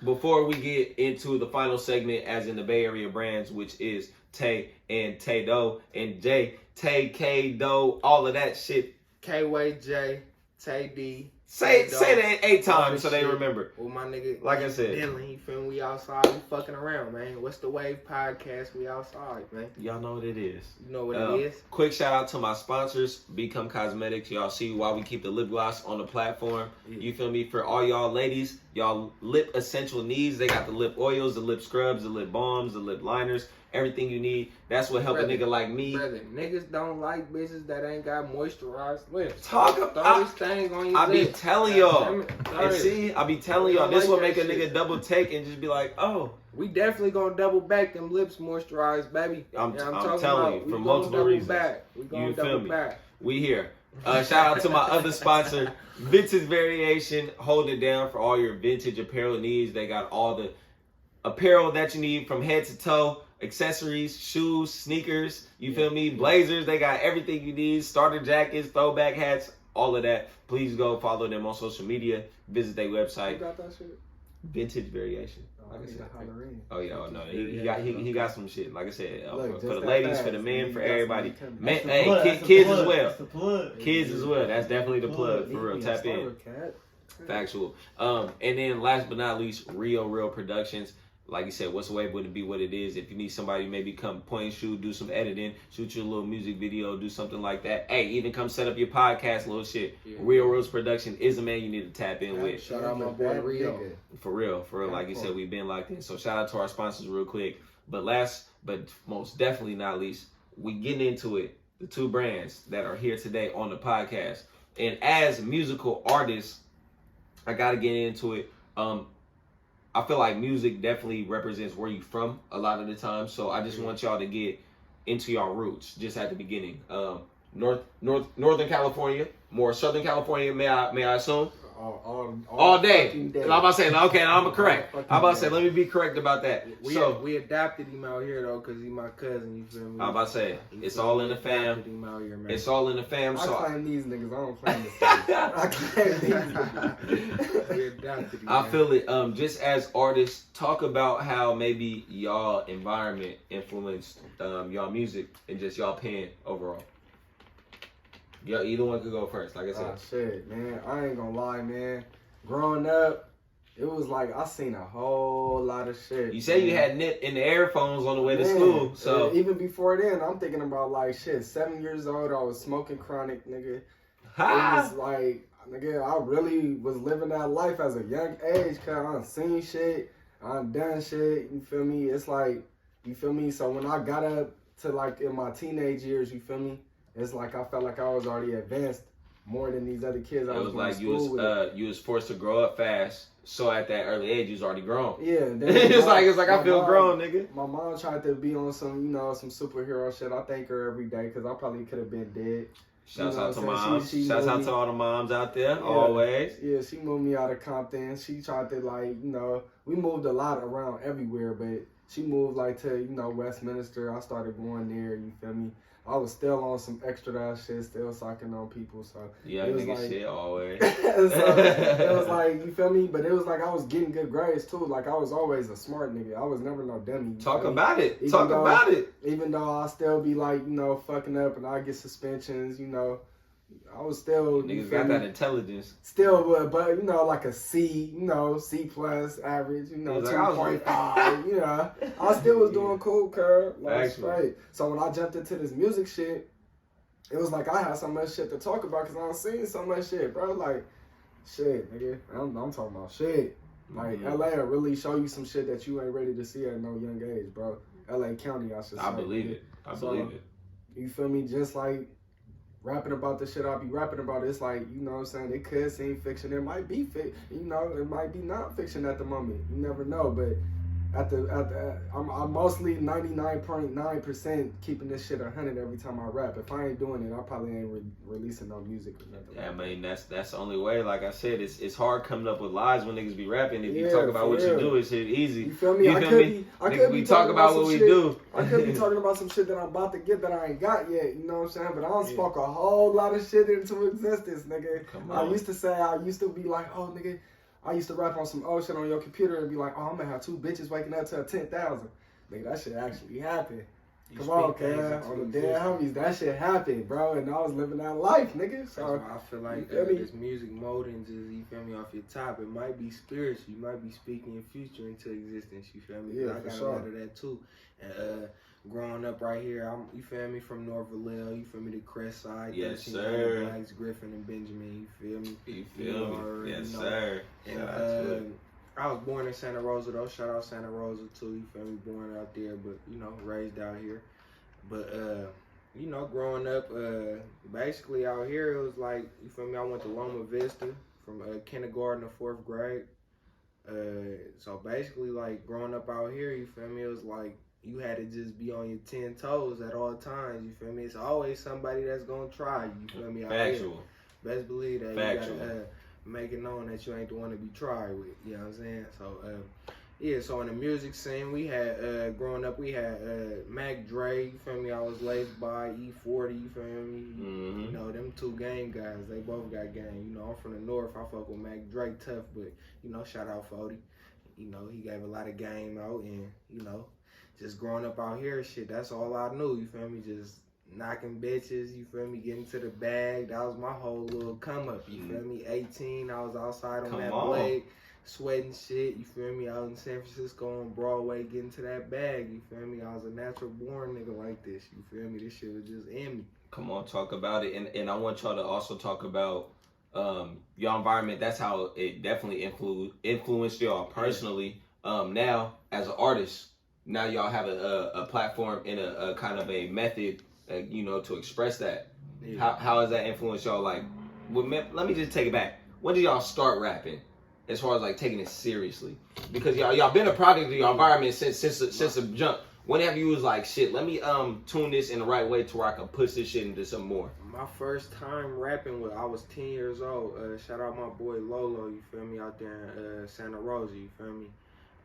before we get into the final segment, as in the Bay Area brands, which is Tay and TaeD and Jay, Tay, K-Do, all of that shit. KWay Jay, TaeD. Say that 8 times so they remember. Well, my nigga, like I said, Dylan, you feel me? We outside, we fucking around, man. What's the Wave podcast? We outside, man. Y'all know what it is. You know what it is. Quick shout out to my sponsors, Become Cosmetics. Y'all see why we keep the lip gloss on the platform. Yeah. You feel me? For all y'all ladies, y'all lip essential needs. They got the lip oils, the lip scrubs, the lip balms, the lip liners. Everything you need. That's what help a nigga like me. Brother, niggas don't like bitches that ain't got moisturized lips. Throw this thing on your I be lips. telling y'all. Damn And it. see, I be telling y'all. This will make a nigga double take and just be like, oh. We definitely gonna double back them lips moisturized, baby. I'm talking telling about, you, for we multiple gonna double reasons. Back. We gonna You feel double me? back. We here. Shout out to my other sponsor, Vintage Variation. Hold it down for all your vintage apparel needs. They got all the apparel that you need from head to toe. Accessories, shoes, sneakers, you feel me? Blazers, they got everything you need. Starter jackets, throwback hats, all of that. Please go follow them on social media. Visit their You website. got that shit? Vintage Variation. Like I said. Oh yeah, no, he got some shit. Like I said, Look, for just the that ladies, fast, for the men, you for got some everybody. coming. Man, That's the hey, plug, that's the kids plug, as well. that's the plug. Kids as well. That's definitely the plug for real. Need Tap me a in. starter, cat. Factual. And then last but not least, Real Productions. Like you said, what's the way would be what it is? If you need somebody to maybe come point and shoot, do some editing, shoot you a little music video, do something like that. Hey, even come set up your podcast, little shit. Yeah. Real Production is a man you need to tap in with. Shout out my boy Rio. For real. Like you said, we've been locked in. So shout out to our sponsors real quick. But last, but most definitely not least, we getting into it. The 2 brands that are here today on the podcast. And as musical artists, I got to get into it. I feel like music definitely represents where you from a lot of the time. So I just want y'all to get into y'all roots just at the beginning. Northern California, more Southern California, may I assume? All day. fucking day. I'm about to say, okay, I'm correct. All I'm about to say, fucking let me be correct about that. We adopted him out here though, cause he my cousin. You feel me? I'm about to say, it's all in the fam. Adopted him out here, man. It's all in the fam. I So claim these niggas. I don't claim this. I claim these niggas. We adopted him. I man. feel it. Just as artists, talk about how maybe y'all environment influenced y'all music and just y'all pen overall. Yo, either one could go first. Like I said. Oh shit, man. I ain't gonna lie, man. Growing up, it was like I seen a whole lot of shit. You say you had knit in the earphones on the way to school, so even before then, I'm thinking about like shit. 7 years old, I was smoking chronic, nigga. It was like, nigga, I really was living that life as a young age, cause I done seen shit, I done done shit. You feel me? It's like, you feel me? So when I got up to like in my teenage years, you feel me? It's like I felt like I was already advanced more than these other kids. it was like you was forced to grow up fast. So at that early age, you was already grown. Yeah, it's like I feel grown, nigga. My mom tried to be on some, you know, some superhero shit. I thank her every day because I probably could have been dead. Shouts You know out to what I'm saying? moms. She Shouts moved out me- to all the moms out there, always. Yeah, she moved me out of Compton. She tried to like, you know, we moved a lot around everywhere, but she moved like to, you know, Westminster. I started going there, you feel me? I was still on some extra ass shit, still sucking on people, so Yeah, it was nigga, like- shit, always. so it was like, you feel me? But it was like I was getting good grades too. Like I was always a smart nigga. I was never no dummy. you Talk feel me? about it. Even Talk though- about it. Even though I still be like, you know, fucking up and I get suspensions, you know, I was still, you Niggas feel got me? that intelligence. Still, but you know, like a C, you know, C plus average, you know, He's like, I was- 2.5, you know. I still was doing cool, cuz, like Actually. straight. So when I jumped into this music shit, it was like I had so much shit to talk about because I was seeing so much shit, bro. Like, shit, nigga. I'm talking about shit. Like, Mhm. LA will really show you some shit that you ain't ready to see at no young age, bro. LA County, I should say. I believe it. I So- believe it. You feel me? Just like rapping about the shit I be rapping about, it's like, you know what I'm saying, it could seem fiction, it might be you know, it might be not fiction at the moment. You never know, but I'm mostly 99.9% keeping this shit 100 every time I rap. If I ain't doing it, I probably ain't releasing no music or nothing. Yeah, I mean that's the only way. Like I said, it's hard coming up with lies when niggas be rapping. If you Yeah, talk about for what you real. do, it's shit easy. You feel me? You I feel could me? be Niggas be talking about what some we shit. do. I could be talking about some shit that I'm about to get that I ain't got yet. You know what I'm saying? But I don't spoke a whole lot of shit into existence, nigga. Come I on. used to be like, oh, nigga, I used to rap on some old shit on your computer and be like, oh, I'm gonna have 2 bitches waking up to a 10,000. Nigga, that shit actually happened. You Come on, speak things cuz. into On the dead existence. homies, that shit happened, bro. And I was living that life, nigga. That's So, why I feel like you feel me? this music molding just, you feel me, off your top. It might be spiritual. You might be speaking your future into existence. You feel me? 'Cause Yeah, I for got sure. a lot of that too. And growing up right here, you feel me, from North Vallejo, you feel me, the Crest side. Yes, 13 sir. Blacks, Griffin and Benjamin, you feel me? You You feel are, me? Yes, you know. sir. And Shout out to it. I was born in Santa Rosa though. Shout out Santa Rosa too. You feel me? Born out there, but you know, raised out here. But you know, growing up, basically out here, it was like, you feel me? I went to Loma Vista from kindergarten to 4th grade. So basically, like growing up out here, you feel me? It was like you had to just be on your 10 toes at all times. You feel me? It's always somebody that's gonna try you. You feel me? Out here. Factual. Best believe that. Factual. You gotta make it known that you ain't the one to be tried with. You know what I'm saying? So, yeah, so in the music scene, we had, growing up, we had Mac Dre, you feel me? I was laced by E40, you feel me? Mhm. You know, them 2 game guys, they both got game. You know, I'm from the north, I fuck with Mac Dre tough, but, you know, shout out 40. You know, he gave a lot of game out, and, you know, just growing up out here, shit, that's all I knew, you feel me? Just knocking bitches, you feel me, getting to the bag. That was my whole little come up, you feel me? 18, I was outside on Come that on. blade, sweating shit, you feel me? Out in San Francisco on Broadway, getting to that bag, you feel me? I was a natural born nigga like this, you feel me? This shit was just in me. Come on, talk about it. And I want y'all to also talk about your environment. That's how it definitely influenced y'all personally. Now, as an artist, now y'all have a platform and a kind of a method, you know, to express that. Yeah. How has that influenced y'all? Like, let me just take it back. When did y'all start rapping? As far as like taking it seriously, because y'all been a product of your environment since the jump. Whenever you was like, shit, let me tune this in the right way to where I can push this shit into some more. My first time rapping I was 10 years old. Shout out my boy Lolo, you feel me, out there in Santa Rosa, you feel me.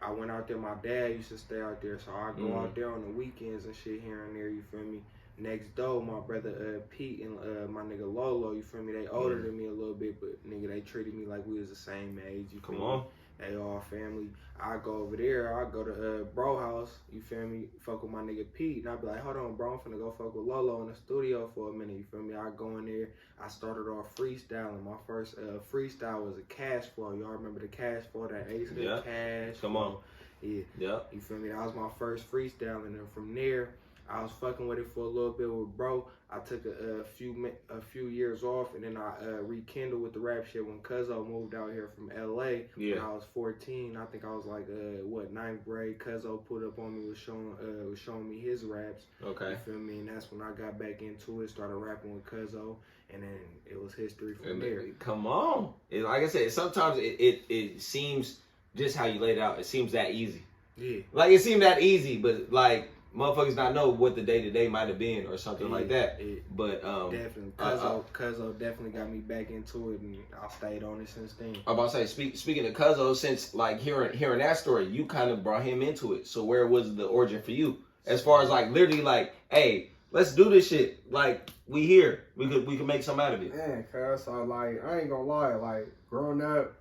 I went out there, my dad used to stay out there, so I go out there on the weekends and shit here and there, you feel me. Next door, my brother Pete and my nigga Lolo, you feel me, they older than me a little bit, but nigga, they treated me like we was the same age, you feel me. Come on. They all family. I go over there, I go to bro house, you feel me, fuck with my nigga Pete, and I be like, hold on, bro, I'm finna go fuck with Lolo in the studio for a minute, you feel me. I go in there, I started off freestyling. My first freestyle was a cash flow. Y'all remember the cash flow, that Ace cash? Come on. Yeah. You feel me? That was my first freestyle, and then from there, I was fucking with it for a little bit with bro. I took a few years off, and then I rekindled with the rap shit when Cuzzo moved out here from LA. When I was 14. I think I was like 9th grade. Cuzzo put up on me, was showing me his raps. Okay. You feel me? And that's when I got back into it, started rapping with Cuzzo, and then it was history from there. Come on. Like I said, sometimes it seems just how you laid it out. It seems that easy. Yeah. Like it seemed that easy, but like motherfuckers not know what the day-to-day might have been or something like that. But definitely, Cuzzo definitely got me back into it, and I stayed on it since then. I'm about to say, speaking of Cuzzo, since like hearing that story, you kind of brought him into it. So where was the origin for you? As far as like literally like, hey, let's do this shit. Like we here, we could make something out of it. Man, cuz so like I ain't gonna lie, like growing up,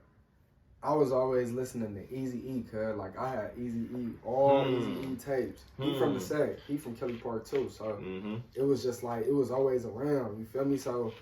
I was always listening to Eazy-E, cuz like I had Eazy-E, all Eazy-E tapes. He from the set, he from Kelly Park too, so it was just like, it was always around, you feel me? So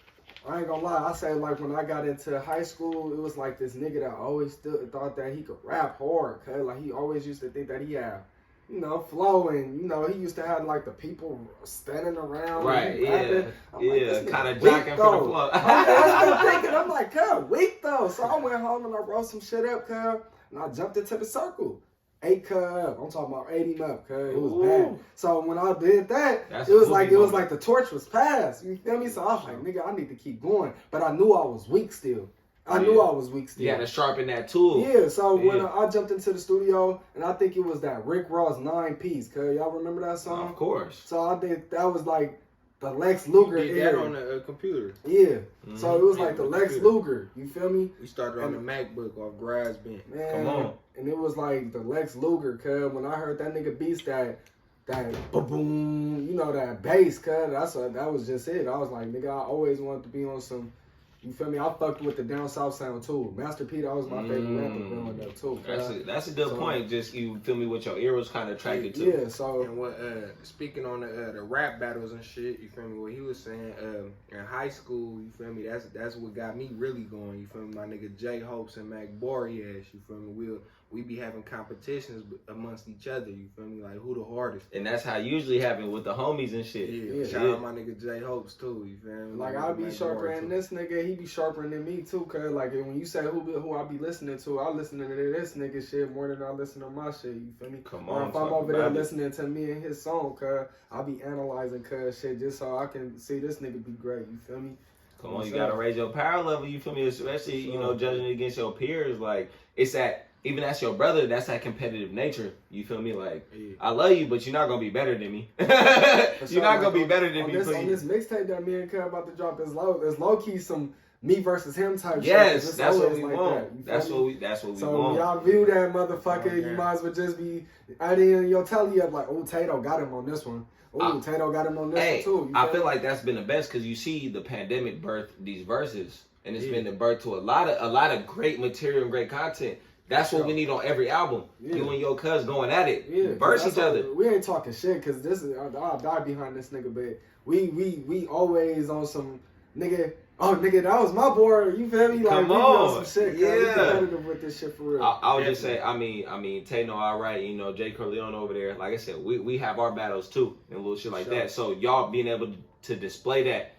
I ain't gonna lie, I say like when I got into high school, it was like this nigga that always thought that he could rap hard, cuz like he always used to think that he had, you know, flowing, you know, he used to have like the people standing around. Right, like, kind of jocking for the flow. I'm like, cuz, weak though. So I went home and I wrote some shit up, cuz, and I jumped into the circle. 8 cuz up. I'm talking about 80 up, cuz. It was bad. So when I did that, it was like the torch was passed. You feel me? So I was like, nigga, I need to keep going. But I knew I was weak still. I knew I was weak still. You had to sharpen that tool. Yeah, so when I jumped into the studio, and I think it was that Rick Ross 9-piece, cuz y'all remember that song? Of course. So I did, that was like the Lex Luger era. You did that on the computer. Yeah. So it was like the Lex Luger, you feel me? We started on the MacBook off GarageBand. Man, come on. And it was like the Lex Luger, cuz when I heard that nigga beats that boom, you know, that bass, cuz that was just it. I was like, nigga, I always wanted to be on some, you feel me? I fucked with the down south sound too. Master P, that was my favorite rapper growing up too. That's a good point. Just you feel me, what your ear was kind of attracted to. Yeah. So and what speaking on the rap battles and shit, you feel me? What he was saying in high school, you feel me? That's what got me really going. You feel me? My nigga J Hopes and Mac Boreas, you feel me? We be having competitions amongst each other, you feel me? Like, who the hardest? And that's how it usually happen with the homies and shit. Yeah. Shout out my nigga J Hopes, too, you feel me? Like, I be sharper than this nigga, he be sharper than me, too, cuz, like, when you say who I be listening to, I listen to this nigga shit more than I listen to my shit, you feel me? Come or on, if I'm over there listening to me and his song, cuz, I be analyzing cuz shit just so I can see this nigga be great, you feel me? Come on, you gotta raise your power level, you feel me? Especially, you know, judging against your peers, like, it's that, even that's your brother, that's that competitive nature. You feel me? Like, I love you, but you're not going to be better than me. You're not going to be better than me, please. On this mixtape that me and Cub about to drop, there's low-key some me versus him type shit. Yes, that's what we want. That's what we want. So y'all view that motherfucker, you might as well just be adding your telly up like, oh, TaeD got him on this one. Oh, TaeD got him on this one too. I feel like that's been the best because you see the pandemic birth these verses. And it's been the birth to a lot of great material and great content. That's what we need on every album. You and your cuz going at it. Verse each other. We ain't talking shit because this is, I'll die behind this nigga, but we always on some nigga. Oh, nigga, that was my boy. You feel me? Like, come we on. Some shit, we competitive with this shit for real. I would just say, I mean, TaeD know all right. You know, Jay Corleone over there. Like I said, we have our battles too and little shit like that. So y'all being able to display that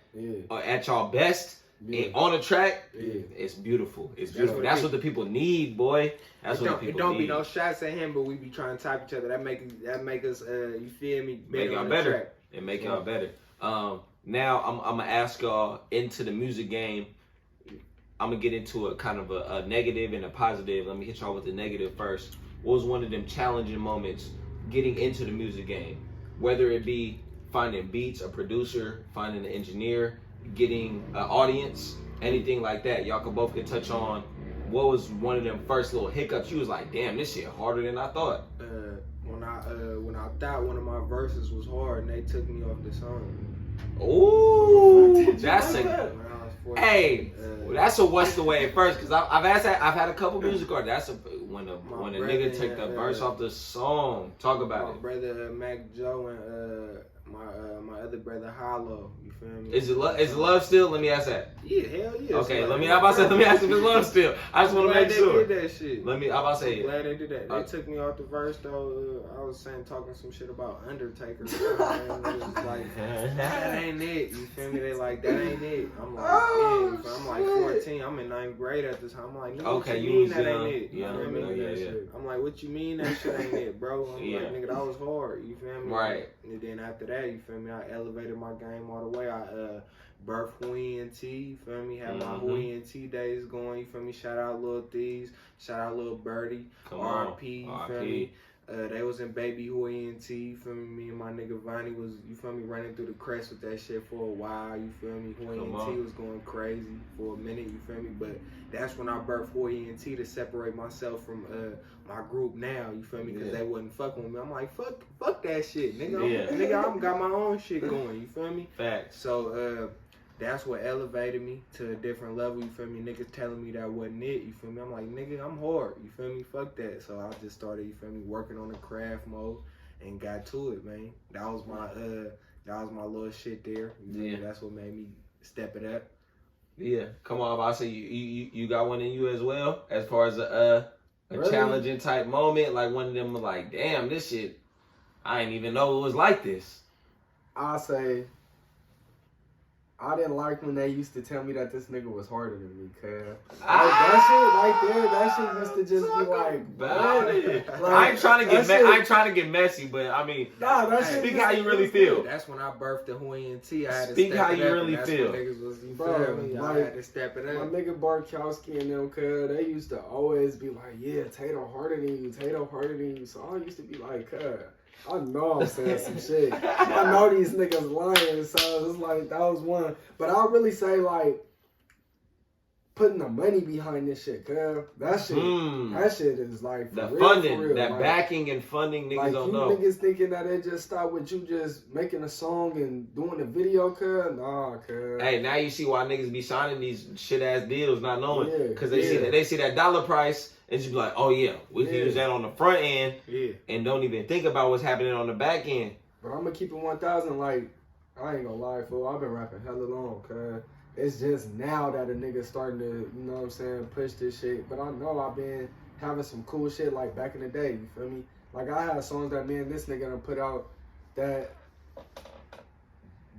at y'all best. And on the track, it's beautiful. It's beautiful. That's what the people need, boy. That's what the people need. It don't be no shots at him, but we be trying to type each other. That make us, you feel me? Make y'all better. And make y'all better. Now I'm gonna ask y'all into the music game. I'm gonna get into a kind of a negative and a positive. Let me hit y'all with the negative first. What was one of them challenging moments getting into the music game, whether it be finding beats, a producer, finding an engineer, getting an audience, anything like that. Y'all both could touch on what was one of them first little hiccups. You was like, damn, this shit harder than I thought. When I thought one of my verses was hard and they took me off the song. Ooh, that's When a I was 14, hey. That's a what's the way at first, because I've had a couple music artists. That's a when a nigga take the verse off the song. Talk about it. My brother Mac Joe and my other brother Hollow. You feel me? Is it love still? Let me ask that. Yeah, hell yeah. Okay, So, let me ask if it's love still. I just want to make sure. They did that shit. I'm about to say it. Glad they did that. They took me off the verse though. I was talking some shit about Undertaker. And it was like, that ain't it. You feel me? They like, that ain't it. I'm like, yeah. I'm like 14. I'm in 9th grade at the time. I'm like, no, okay, what you mean was that young. ain't it? You know what I mean? Yeah. I'm like, what you mean that shit ain't it, bro? I'm Yeah. like, nigga, that was hard. You feel me? Right. And then after that, you feel me? I elevated my game all the way. I birthed Huey and T, you feel me? Had my Huey and T days going, you feel me? Shout out Lil Thieves, shout out Lil Birdie, RP, you feel me? They was in Baby Huey and T, you feel me? Me and my nigga Vonnie was, you feel me, running through the crest with that shit for a while, you feel me? Huey and T was going crazy for a minute, you feel me? But that's when I birthed Huey and T to separate myself from my group now, you feel me? Because they wasn't fucking with me. I'm like, fuck that shit, nigga. Nigga, I got my own shit going, you feel me? Facts. So, that's what elevated me to a different level, you feel me? Niggas telling me that wasn't it, you feel me? I'm like, nigga, I'm hard, you feel me? Fuck that. So I just started, you feel me, working on the craft mode and got to it, man. That was my little shit there. You feel me? That's what made me step it up. Yeah. Come on, I say you got one in you as well, as far as a Really? challenging type moment, like one of them was like, damn, this shit, I didn't even know it was like this. I say, I didn't like when they used to tell me that this nigga was harder than me, cuz. That shit right there, that shit used to just be like, like, I ain't trying to get messy, but I mean, nah, that shit speak how you really feel. That's when I birthed the Huey and T. I had to Speak step how it you up, really and that's feel. when niggas was, you Bro, feel me? I had to step it my up. nigga Barkowski and them, cuz, they used to always be like, yeah, TaeD harder than you, TaeD harder than you. So I used to be like, cuz, I know I'm saying some shit. I know these niggas lying, so it's like, that was one. But I'll really say, like, putting the money behind this shit, cuz. That shit is like, the for funding, real, that like, backing and funding, niggas like, don't you know. niggas thinking that it just stopped with you just making a song and doing a video, cuz? Nah, cuz. Hey, now you see why niggas be signing these shit ass deals, not knowing, Yeah, because they see that dollar price and just be like, oh yeah, we can use that on the front end, and don't even think about what's happening on the back end. But I'm gonna keep it 1,000. Like, I ain't gonna lie, fool. I've been rapping hella long, cuz. It's just now that a nigga starting to, you know what I'm saying, push this shit. But I know I've been having some cool shit like back in the day, you feel me? Like, I had songs that me and this nigga done put out that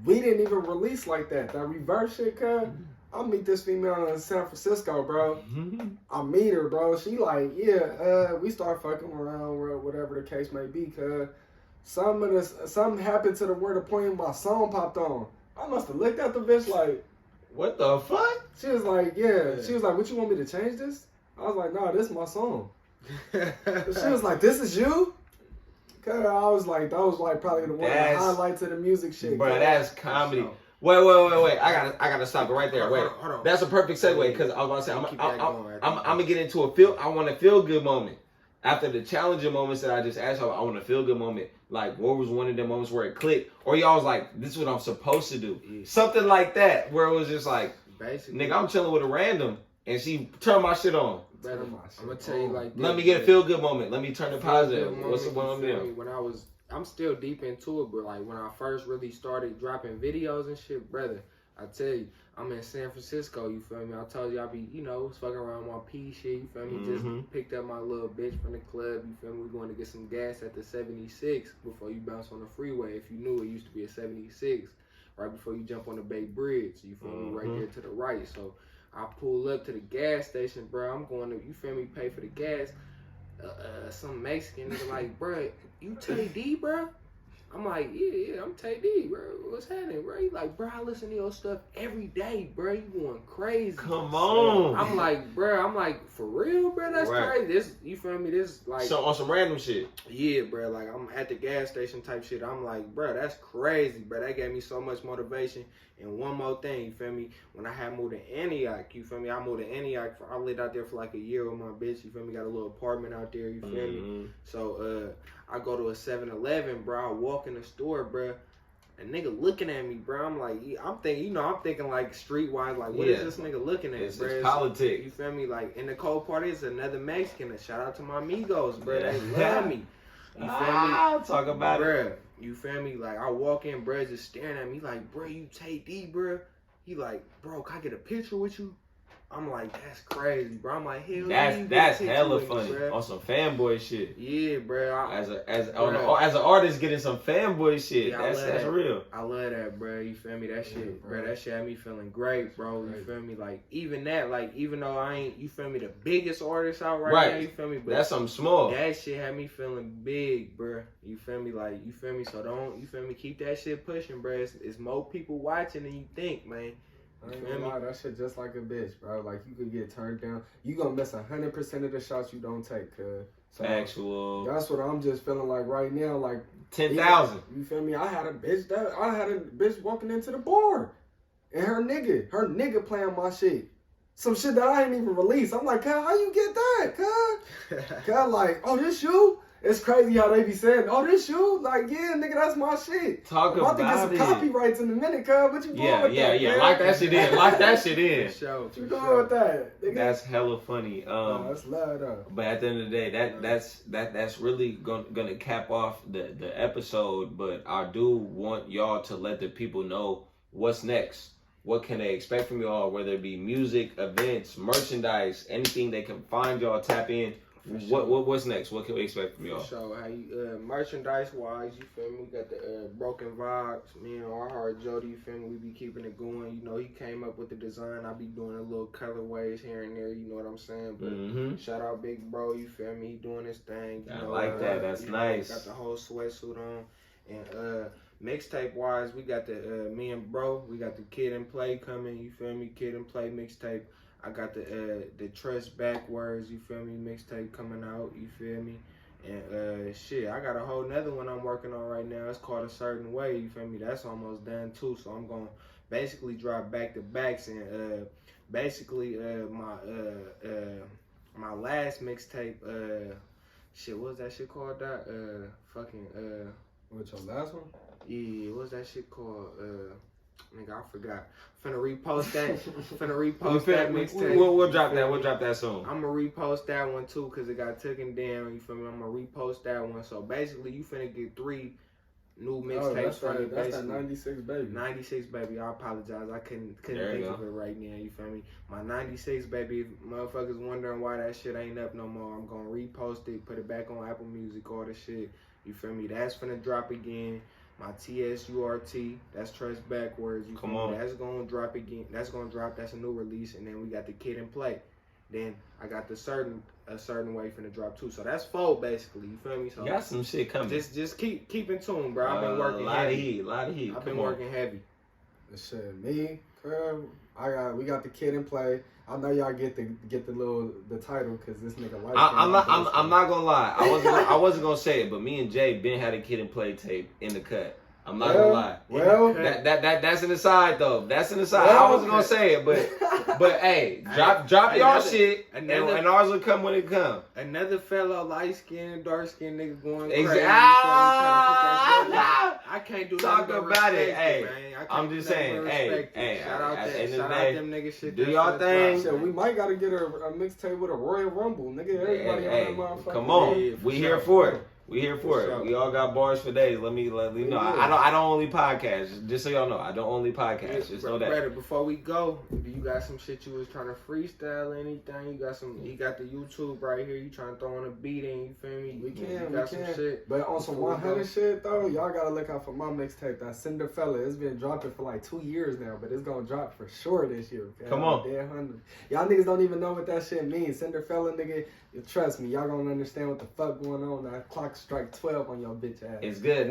we didn't even release like that. That reverse shit, cuz. I meet this female in San Francisco, bro. I meet her, bro. She like, we start fucking around, whatever the case may be, cuz. Something happened to the word of point my song popped on. I must have looked at the bitch like, what the fuck? she was like, She was like, what, you want me to change this? I was like, nah, this is my song. She was like, this is you? Cause I was like, that was like probably one of the highlights of the music shit. Bro, that's comedy. Wait. I gotta stop it right there. Wait. Hold on. That's a perfect segue, because I was about to say, I'm gonna get into I want a feel good moment. After the challenging moments that I just asked y'all, I want a feel good moment. Like, what was one of the moments where it clicked? Or y'all was like, this is what I'm supposed to do. Yeah. Something like that, where it was just like, basically, nigga, I'm chilling with a random, and she turned my shit on. I'm gonna tell you like this. Let me get a feel good moment. Let me turn it positive. What's the one I'm doing? When I'm still deep into it, but like when I first really started dropping videos and shit, brother, I tell you, I'm in San Francisco, you feel me? I told you I be, fucking around my P shit, you feel me? Just picked up my little bitch from the club, you feel me? We going to get some gas at the 76 before you bounce on the freeway. If you knew, it used to be a 76, right before you jump on the Bay Bridge, you feel me? Right there to the right. So I pull up to the gas station, bro. I'm going to, you feel me, pay for the gas. Some Mexican nigga like, bro, you TaeD, bro? I'm like, yeah, I'm TaeD, bro. What's happening, bro? He like, bro, I listen to your stuff every day, bro. You going crazy. Come on. I'm like, bro, for real, bro? That's crazy. This, you feel me? This, like. So on some random shit. Yeah, bro. Like, I'm at the gas station type shit. I'm like, bro, that's crazy, bro. That gave me so much motivation. And one more thing, you feel me? When I had moved to Antioch, you feel me? I moved to Antioch. I lived out there for like a year with my bitch, you feel me? Got a little apartment out there, you feel me? So, I go to a 7-Eleven, bro. I walk in the store, bro. A nigga looking at me, bro. I'm like, I'm thinking like streetwise, like, what is this nigga looking at, bro? It's politics. You feel me? Like, and the cold part is another Mexican. Shout out to my amigos, bro. They love me. You feel me? Talk about it. You feel me? Like, I walk in, bro, just staring at me like, bro, you TaeD, bro. He like, bro, can I get a picture with you? I'm like, that's crazy, bro. I'm like, hell yeah. That's hella funny. On some fanboy shit. Yeah, bro. As an artist getting some fanboy shit. Yeah, that's real. I love that, bro. You feel me? That shit, bro. That shit had me feeling great, bro. You feel me? Like, even that, like, even though I ain't, you feel me, the biggest artist out right now, you feel me? But that's something small. That shit had me feeling big, bro. You feel me? Like, you feel me? So don't, you feel me? Keep that shit pushing, bro. It's more people watching than you think, man. I ain't gonna lie, that shit just like a bitch, bro. Like, you could get turned down. You gonna miss 100% of the shots you don't take, cuz. So actual. That's what I'm just feeling like right now. Like 10,000. You feel me? I had a bitch walking into the bar, and her nigga playing my shit. Some shit that I ain't even released. I'm like, cuz, how you get that, cuz? Cuz, like, oh, this you? It's crazy how they be saying, oh, this you? Like, yeah, nigga, that's my shit. Talk about it. I'm about to get some copyrights in a minute, cuz. What you doing with that? Yeah. Lock that shit in. Lock that shit in. What you doing with that, nigga? That's hella funny. That's loud though. But at the end of the day, that's really gonna cap off the episode. But I do want y'all to let the people know what's next. What can they expect from y'all? Whether it be music, events, merchandise, anything they can find y'all, tap in. What's next? What can we expect from y'all? So, how you, merchandise wise, you feel me? We got the Broken Vibes. Me and our heart Jody, you feel me? We be keeping it going. You know, he came up with the design. I be doing a little colorways here and there. You know what I'm saying? But shout out Big Bro. You feel me? He doing his thing. You I like that. That's nice. Got the whole sweatsuit on. And mixtape wise, we got the me and Bro. We got the Kid and Play coming. You feel me? Kid and Play mixtape. I got the Trust Backwards, you feel me, mixtape coming out, you feel me? And shit, I got a whole nother one I'm working on right now. It's called A Certain Way, you feel me? That's almost done too. So I'm gonna basically drop back to backs and basically my last mixtape, shit, what was that shit called? That What's your last one? Yeah, what was that shit called? Nigga, I forgot. Finna repost that. That mixtape. We'll drop that. We'll drop that soon. I'm gonna repost that one too, cause it got taken down. You feel me? I'm gonna repost that one. So basically, you finna get 3 new mixtapes from me. That's that 96 baby. 96 baby. I apologize. I couldn't think of it right now. You feel me? My 96 baby. If motherfuckers wondering why that shit ain't up no more, I'm gonna repost it, put it back on Apple Music, all the shit. You feel me? That's finna drop again. My TSURT, that's Trust Backwards. You feel me? That's gonna drop again. That's gonna drop. That's a new release. And then we got the Kid and Play. Then I got A Certain Way finna drop too. So that's 4 basically. You feel me? So you got some shit coming. Just keep in tune, bro. I've been working heavy. A lot of heat. I've been working heavy. Shit, me, we got the Kid and Play. I know y'all get the title because this nigga like. I'm not gonna lie. I wasn't gonna say it, but me and Jay been had a Kid and Play tape in the cut. I'm not gonna lie. Well, that's in the side though. That's in the side. I wasn't gonna say it, but hey, drop y'all shit, and ours will come when it come. Another fellow light skinned, dark skinned nigga going crazy. Exactly. I can't do talk nothing about it, hey. Man. I'm just saying, hey. Shout out them niggas shit. Do y'all thing. Shit, we might gotta get a mixtape with a Royal Rumble, nigga. Everybody on that motherfucker. Come on, we here for it. We here for it. We all got bars for days. Let me know. I don't only podcast. Just so y'all know, I don't only podcast. Just know that. Brother, before we go, do you got some shit you was trying to freestyle? Anything? You got the YouTube right here. You trying to throw on a beat in? You feel me? We can. Some shit. But on some 100 shit though, y'all gotta look out for my mixtape. That Cinderfella. It's been dropping for like 2 years now, but it's gonna drop for sure this year. Okay? Come on. Y'all niggas don't even know what that shit means. Cinderfella, nigga. Trust me, y'all gonna understand what the fuck going on. That clock strike 12 on your bitch ass. It's good.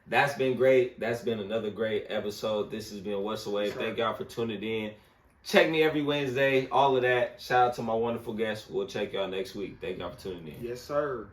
That's been great. That's been another great episode. This has been What's the Wave. Thank y'all for tuning in. Check me every Wednesday. All of that. Shout out to my wonderful guests. We'll check y'all next week. Thank y'all for tuning in. Yes, sir.